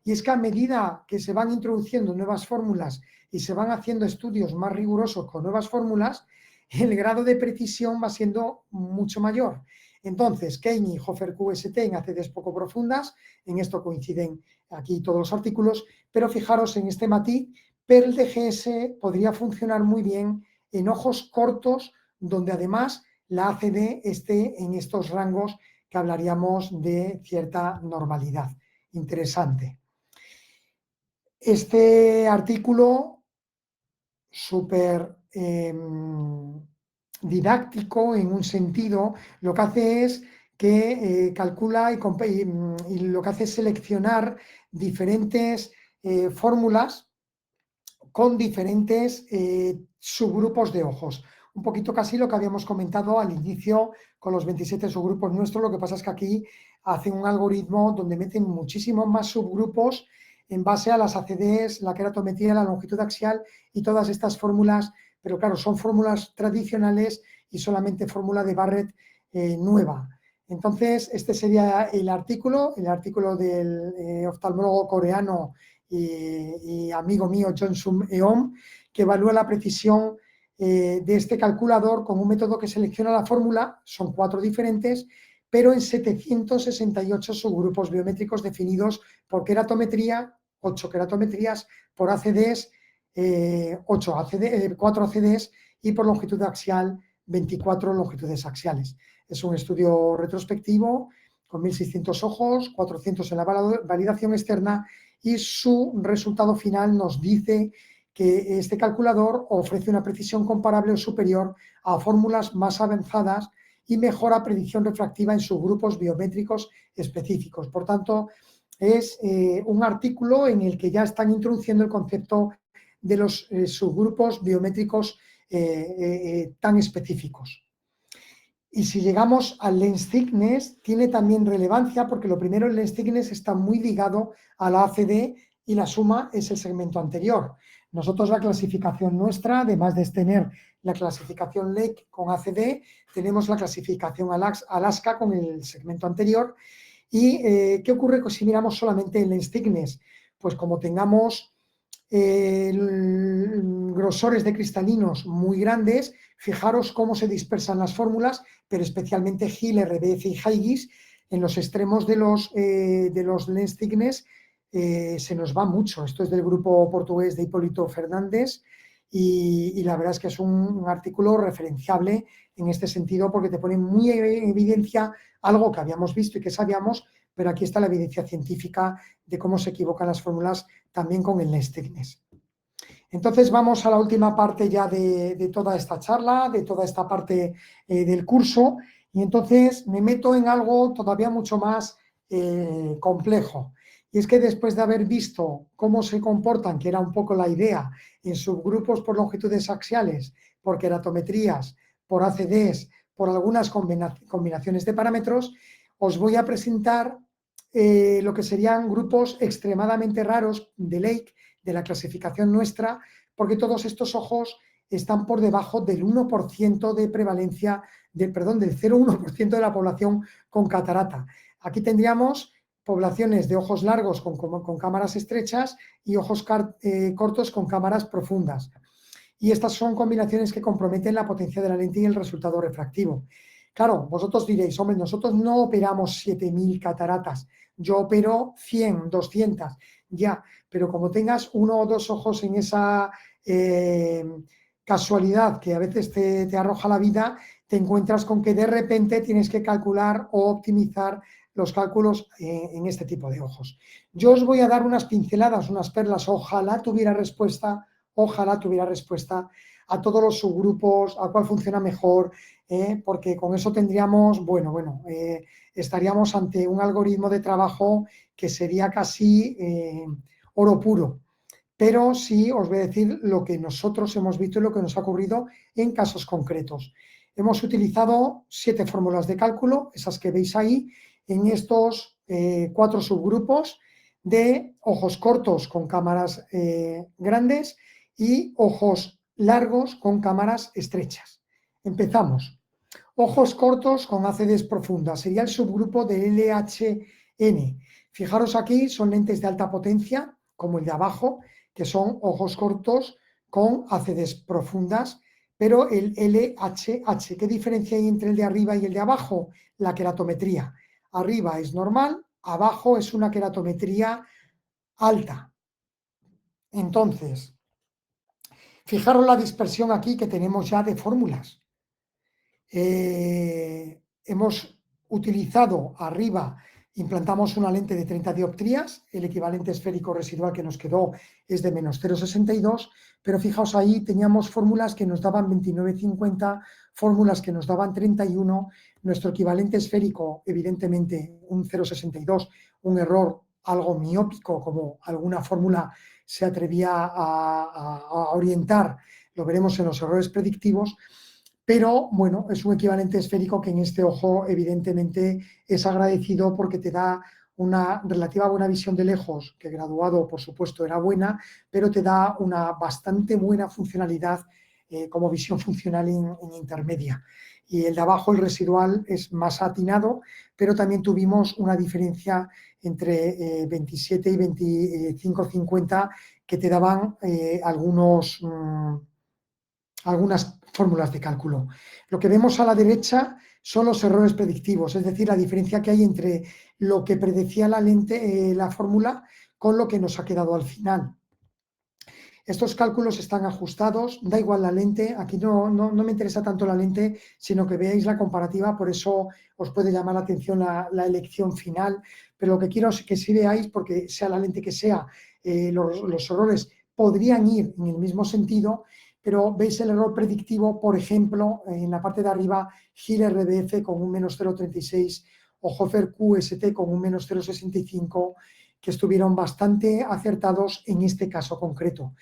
Y es que a medida que se van introduciendo nuevas fórmulas y se van haciendo estudios más rigurosos con nuevas fórmulas, el grado de precisión va siendo mucho mayor. Entonces, Kane y Hofer QST en ACDs poco profundas, en esto coinciden aquí todos los artículos, pero fijaros en este matiz. Pearl DGS podría funcionar muy bien en ojos cortos, donde además la ACD esté en estos rangos que hablaríamos de cierta normalidad. Interesante. Este artículo, súper didáctico en un sentido, lo que hace es que calcula y lo que hace es seleccionar diferentes fórmulas con diferentes subgrupos de ojos. Un poquito casi lo que habíamos comentado al inicio con los 27 subgrupos nuestros. Lo que pasa es que aquí hacen un algoritmo donde meten muchísimos más subgrupos en base a las ACDs, la queratometría, la longitud axial y todas estas fórmulas, pero claro, son fórmulas tradicionales y solamente fórmula de Barrett nueva. Entonces, este sería el artículo del oftalmólogo coreano y amigo mío Jong-Sum Eom, que evalúa la precisión de este calculador con un método que selecciona la fórmula, son 4 diferentes, pero en 768 subgrupos biométricos definidos por queratometría, 8 queratometrías, por ACDs, 4 ACDs, y por longitud axial, 24 longitudes axiales. Es un estudio retrospectivo con 1.600 ojos, 400 en la validación externa, y su resultado final nos dice que este calculador ofrece una precisión comparable o superior a fórmulas más avanzadas y mejora predicción refractiva en subgrupos biométricos específicos. Por tanto, es un artículo en el que ya están introduciendo el concepto de los subgrupos biométricos tan específicos. Y si llegamos al lens thickness, tiene también relevancia, porque lo primero, el lens thickness está muy ligado a la ACD y la suma es el segmento anterior. Nosotros, la clasificación nuestra, además de tener la clasificación Lake con ACD, tenemos la clasificación Alaska con el segmento anterior. ¿Y qué ocurre si miramos solamente el lens thickness? Pues como tengamos grosores de cristalinos muy grandes, fijaros cómo se dispersan las fórmulas, pero especialmente Hill, RBF y Haigis, en los extremos de los lens thickness se nos va mucho. Esto es del grupo portugués de Hipólito Fernández, y la verdad es que es un artículo referenciable en este sentido porque te pone muy en evidencia algo que habíamos visto y que sabíamos, pero aquí está la evidencia científica de cómo se equivocan las fórmulas también con el Nest Thickness. Entonces vamos a la última parte ya de toda esta charla, de toda esta parte del curso, y entonces me meto en algo todavía mucho más complejo. Y es que después de haber visto cómo se comportan, que era un poco la idea, en subgrupos por longitudes axiales, por queratometrías, por ACDs, por algunas combinaciones de parámetros, os voy a presentar lo que serían grupos extremadamente raros de Lake, de la clasificación nuestra, porque todos estos ojos están por debajo del 1% de prevalencia, del 0,1% de la población con catarata. Aquí tendríamos poblaciones de ojos largos con cámaras estrechas y ojos cortos con cámaras profundas. Y estas son combinaciones que comprometen la potencia de la lente y el resultado refractivo. Claro, vosotros diréis, hombre, nosotros no operamos 7.000 cataratas, yo opero 100, 200, ya, pero como tengas uno o dos ojos en esa casualidad que a veces te arroja la vida, te encuentras con que de repente tienes que calcular o optimizar los cálculos en este tipo de ojos. Yo os voy a dar unas pinceladas, unas perlas, ojalá tuviera respuesta a todos los subgrupos, a cuál funciona mejor, porque con eso tendríamos, estaríamos ante un algoritmo de trabajo que sería casi oro puro. Pero sí os voy a decir lo que nosotros hemos visto y lo que nos ha ocurrido en casos concretos. Hemos utilizado 7 fórmulas de cálculo, esas que veis ahí, en estos 4 subgrupos de ojos cortos con cámaras grandes y ojos largos con cámaras estrechas. Empezamos. Ojos cortos con ACDs profundas. Sería el subgrupo de LHN. Fijaros aquí, son lentes de alta potencia, como el de abajo, que son ojos cortos con ACDs profundas, pero el LHH, ¿qué diferencia hay entre el de arriba y el de abajo? La queratometría. Arriba es normal, abajo es una queratometría alta. Entonces, fijaros la dispersión aquí que tenemos ya de fórmulas. Hemos utilizado arriba, implantamos una lente de 30 dioptrías, el equivalente esférico residual que nos quedó es de menos 0,62, pero fijaos ahí teníamos fórmulas que nos daban 29,50, fórmulas que nos daban 31, nuestro equivalente esférico evidentemente un 0,62, un error algo miópico como alguna fórmula se atrevía a orientar, lo veremos en los errores predictivos. Pero bueno, es un equivalente esférico que en este ojo evidentemente es agradecido porque te da una relativa buena visión de lejos, que graduado por supuesto era buena, pero te da una bastante buena funcionalidad como visión funcional en intermedia. Y el de abajo, el residual, es más atinado, pero también tuvimos una diferencia entre 27 y 25,50 que te daban algunas fórmulas de cálculo. Lo que vemos a la derecha son los errores predictivos, es decir, la diferencia que hay entre lo que predecía la lente, la fórmula, con lo que nos ha quedado al final. Estos cálculos están ajustados, da igual la lente, aquí no me interesa tanto la lente, sino que veáis la comparativa, por eso os puede llamar la atención la elección final, pero lo que quiero es que sí veáis, porque sea la lente que sea, los errores podrían ir en el mismo sentido, pero veis el error predictivo, por ejemplo, en la parte de arriba, Gil RBF con un menos 0,36 o Hofer QST con un menos 0,65, que estuvieron bastante acertados en este caso concreto.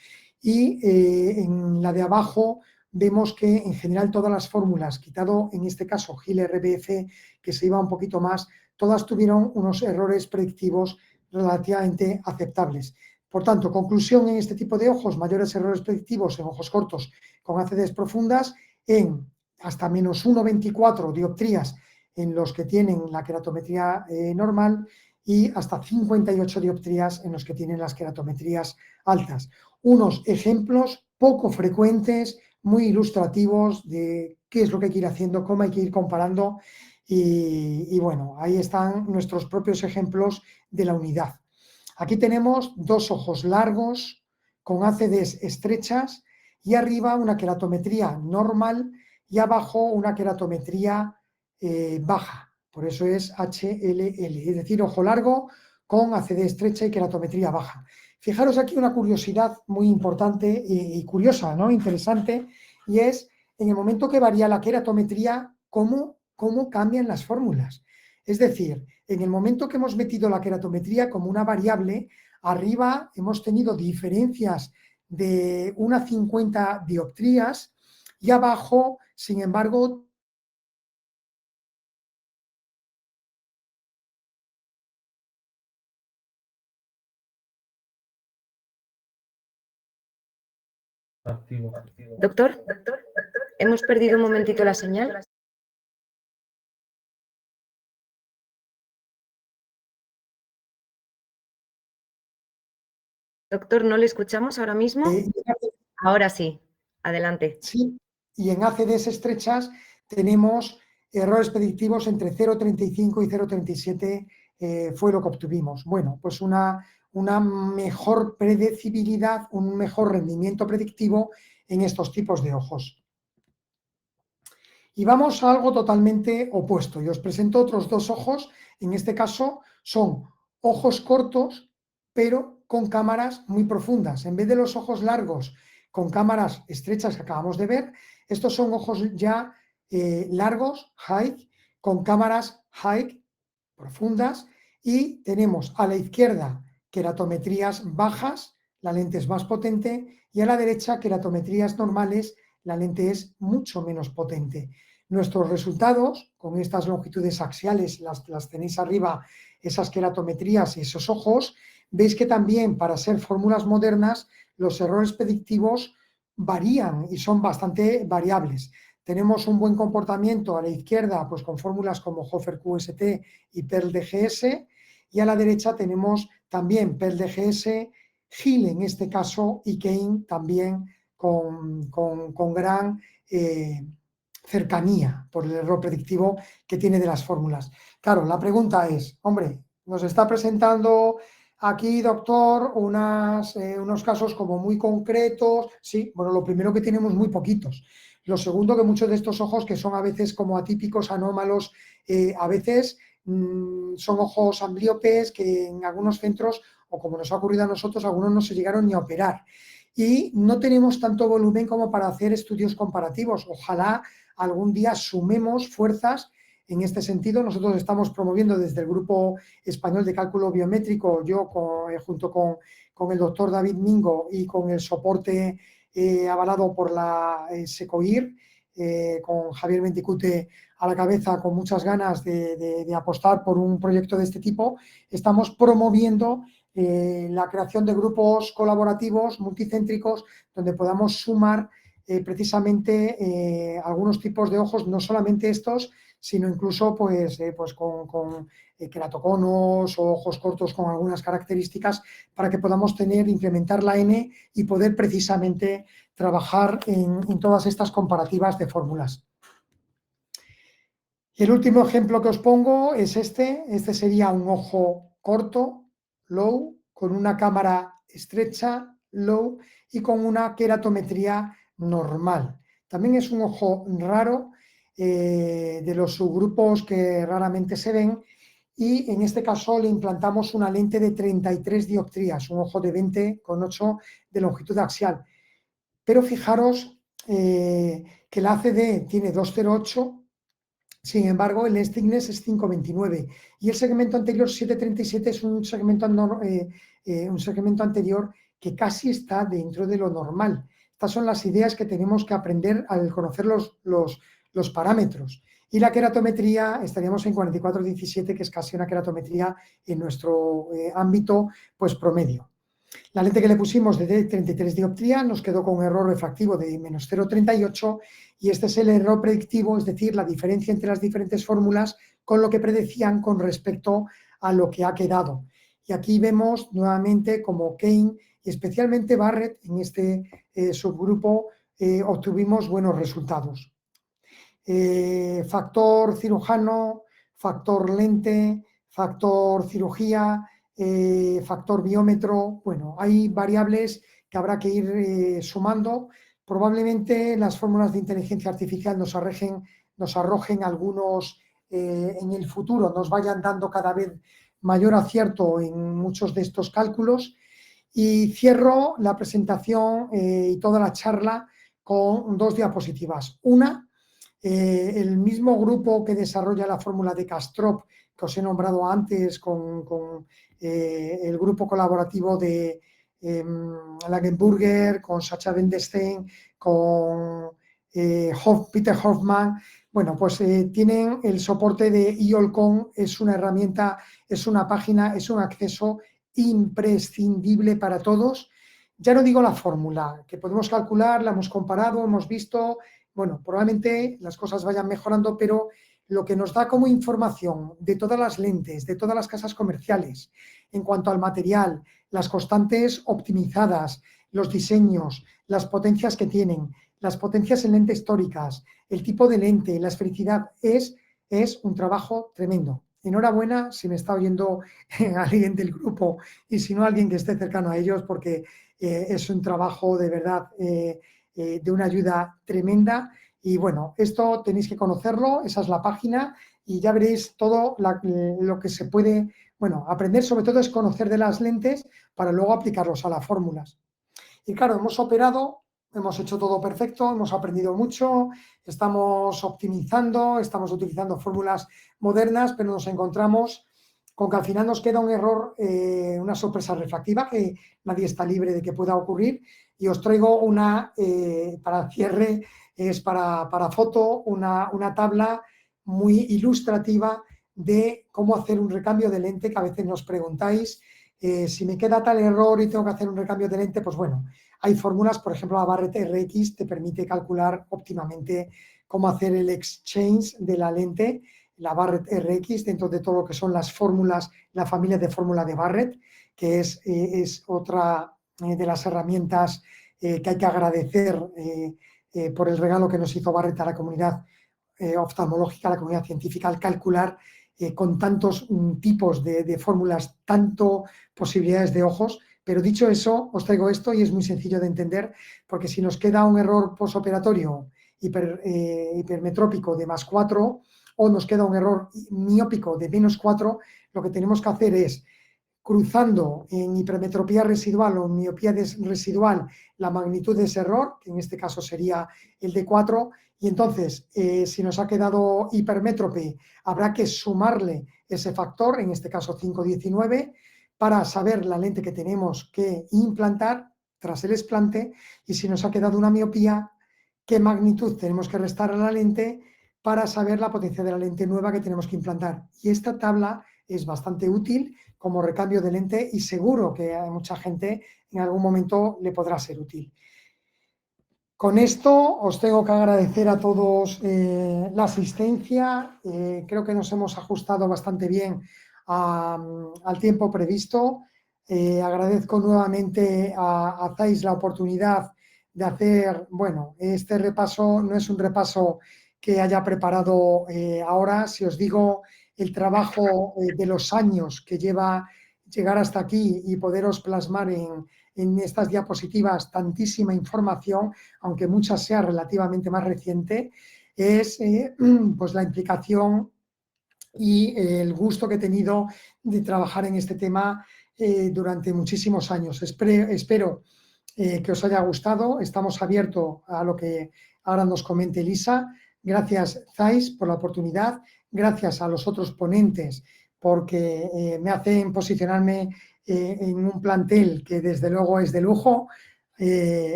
Y en la de abajo vemos que en general todas las fórmulas, quitado en este caso Gil RBF, que se iba un poquito más, todas tuvieron unos errores predictivos relativamente aceptables. Por tanto, conclusión en este tipo de ojos, mayores errores predictivos en ojos cortos con ACDs profundas, en hasta menos 1,24 dioptrías en los que tienen la queratometría normal y hasta 58 dioptrías en los que tienen las queratometrías altas. Unos ejemplos poco frecuentes, muy ilustrativos de qué es lo que hay que ir haciendo, cómo hay que ir comparando y bueno, ahí están nuestros propios ejemplos de la unidad. Aquí tenemos dos ojos largos con ACDs estrechas y arriba una queratometría normal y abajo una queratometría baja. Por eso es HLL, es decir, ojo largo con ACD estrecha y queratometría baja. Fijaros aquí una curiosidad muy importante y curiosa, ¿no? Interesante, y es en el momento que varía la queratometría, cómo cambian las fórmulas. Es decir, en el momento que hemos metido la queratometría como una variable, arriba hemos tenido diferencias de unas 50 dioptrías y abajo, sin embargo, Doctor, hemos perdido un momentito la señal. Doctor, ¿no le escuchamos ahora mismo? Ahora sí, adelante. Sí, y en ACDs estrechas tenemos errores predictivos entre 0,35 y 0,37 fue lo que obtuvimos. Bueno, pues una mejor predecibilidad, un mejor rendimiento predictivo en estos tipos de ojos. Y vamos a algo totalmente opuesto. Y os presento otros dos ojos. En este caso son ojos cortos, pero con cámaras muy profundas. En vez de los ojos largos con cámaras estrechas que acabamos de ver, estos son ojos ya largos, high, con cámaras high, profundas. Y tenemos a la izquierda queratometrías bajas, la lente es más potente, y a la derecha queratometrías normales, la lente es mucho menos potente. Nuestros resultados, con estas longitudes axiales, las tenéis arriba, esas queratometrías y esos ojos, veis que también para ser fórmulas modernas los errores predictivos varían y son bastante variables. Tenemos un buen comportamiento a la izquierda, pues con fórmulas como Hofer QST y Perl DGS, y a la derecha tenemos también Perl DGS, Hill en este caso y Kane también con gran cercanía por el error predictivo que tiene de las fórmulas. Claro, la pregunta es, hombre, nos está presentando aquí, doctor, unos casos como muy concretos. Sí, bueno, lo primero que tenemos muy poquitos. Lo segundo, que muchos de estos ojos que son a veces como atípicos, anómalos, a veces son ojos ambliopes que en algunos centros, o como nos ha ocurrido a nosotros, algunos no se llegaron ni a operar. Y no tenemos tanto volumen como para hacer estudios comparativos. Ojalá algún día sumemos fuerzas en este sentido. Nosotros estamos promoviendo desde el Grupo Español de Cálculo Biométrico, yo junto con el doctor David Mingo y con el soporte avalado por la SECOIR, con Javier Menticute a la cabeza, con muchas ganas de apostar por un proyecto de este tipo. Estamos promoviendo la creación de grupos colaborativos multicéntricos donde podamos sumar precisamente algunos tipos de ojos, no solamente estos, sino incluso pues con queratoconos o ojos cortos con algunas características para que podamos incrementar la N y poder precisamente trabajar en todas estas comparativas de fórmulas. El último ejemplo que os pongo es este sería un ojo corto, low, con una cámara estrecha, low, y con una queratometría normal. También es un ojo raro, de los subgrupos que raramente se ven, y en este caso le implantamos una lente de 33 dioptrías, un ojo de 20,8 de longitud axial. Pero fijaros que la ACD tiene 2,08, sin embargo el thickness es 5,29 y el segmento anterior 7,37 es un segmento anterior que casi está dentro de lo normal. Estas son las ideas que tenemos que aprender al conocer los parámetros. Y la queratometría estaríamos en 44,17, que es casi una queratometría en nuestro ámbito pues promedio. La lente que le pusimos de 33 dioptría nos quedó con un error refractivo de menos 0,38 y este es el error predictivo, es decir, la diferencia entre las diferentes fórmulas con lo que predecían con respecto a lo que ha quedado. Y aquí vemos nuevamente como Kane y especialmente Barrett en este subgrupo obtuvimos buenos resultados. Factor cirujano, factor lente, factor cirugía, factor biómetro. Bueno, hay variables que habrá que ir sumando, probablemente las fórmulas de inteligencia artificial nos arrojen algunos, en el futuro, nos vayan dando cada vez mayor acierto en muchos de estos cálculos. Y cierro la presentación y toda la charla con 2 diapositivas. Una, el mismo grupo que desarrolla la fórmula de Castrop, que os he nombrado antes, con el grupo colaborativo de Langenburger, con Sacha Bendestein, con Peter Hoffman. Bueno, pues tienen el soporte de IOLCON, es una herramienta, es una página, es un acceso imprescindible para todos. Ya no digo la fórmula, que podemos calcular, la hemos comparado, hemos visto, bueno, probablemente las cosas vayan mejorando, pero lo que nos da como información de todas las lentes, de todas las casas comerciales, en cuanto al material, las constantes optimizadas, los diseños, las potencias que tienen, las potencias en lentes históricas, el tipo de lente, la esfericidad, es un trabajo tremendo. Enhorabuena si me está oyendo alguien del grupo y si no alguien que esté cercano a ellos, porque es un trabajo de verdad de una ayuda tremenda. Y bueno, esto tenéis que conocerlo, esa es la página y ya veréis todo lo que se puede, bueno, aprender sobre todo es conocer de las lentes para luego aplicarlos a las fórmulas. Y claro, hemos operado, hemos hecho todo perfecto, hemos aprendido mucho, estamos optimizando, estamos utilizando fórmulas modernas, pero nos encontramos con que al final nos queda un error, una sorpresa refractiva, que nadie está libre de que pueda ocurrir. Y os traigo una, para cierre, es para foto, una tabla muy ilustrativa de cómo hacer un recambio de lente, que a veces nos preguntáis. Si me queda tal error y tengo que hacer un recambio de lente, pues bueno, hay fórmulas, por ejemplo, la Barrett RX te permite calcular óptimamente cómo hacer el exchange de la lente, la Barrett RX, dentro de todo lo que son las fórmulas, la familia de fórmula de Barrett, que es otra de las herramientas que hay que agradecer por el regalo que nos hizo Barrett a la comunidad oftalmológica, a la comunidad científica, al calcular con tantos tipos de fórmulas, tanto posibilidades de ojos. Pero dicho eso, os traigo esto y es muy sencillo de entender, porque si nos queda un error posoperatorio hipermetrópico de +4 o nos queda un error miópico de -4, lo que tenemos que hacer es, cruzando en hipermetropía residual o miopía residual la magnitud de ese error, que en este caso sería el de 4, y entonces si nos ha quedado hipermétrope habrá que sumarle ese factor, en este caso 5,19, para saber la lente que tenemos que implantar tras el explante, y si nos ha quedado una miopía, qué magnitud tenemos que restar a la lente para saber la potencia de la lente nueva que tenemos que implantar. Y esta tabla es bastante útil como recambio de lente y seguro que a mucha gente en algún momento le podrá ser útil. Con esto os tengo que agradecer a todos la asistencia. Creo que nos hemos ajustado bastante bien al tiempo previsto. Agradezco nuevamente a Thais la oportunidad de hacer, bueno, este repaso no es un repaso que haya preparado ahora. Si os digo el trabajo de los años que lleva llegar hasta aquí y poderos plasmar en estas diapositivas tantísima información, aunque mucha sea relativamente más reciente, es pues la implicación y el gusto que he tenido de trabajar en este tema durante muchísimos años. Espero que os haya gustado. Estamos abiertos a lo que ahora nos comente Elisa. Gracias, Thais, por la oportunidad. Gracias a los otros ponentes porque me hacen posicionarme en un plantel que desde luego es de lujo.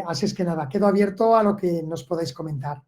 Así es que nada, quedo abierto a lo que nos podáis comentar.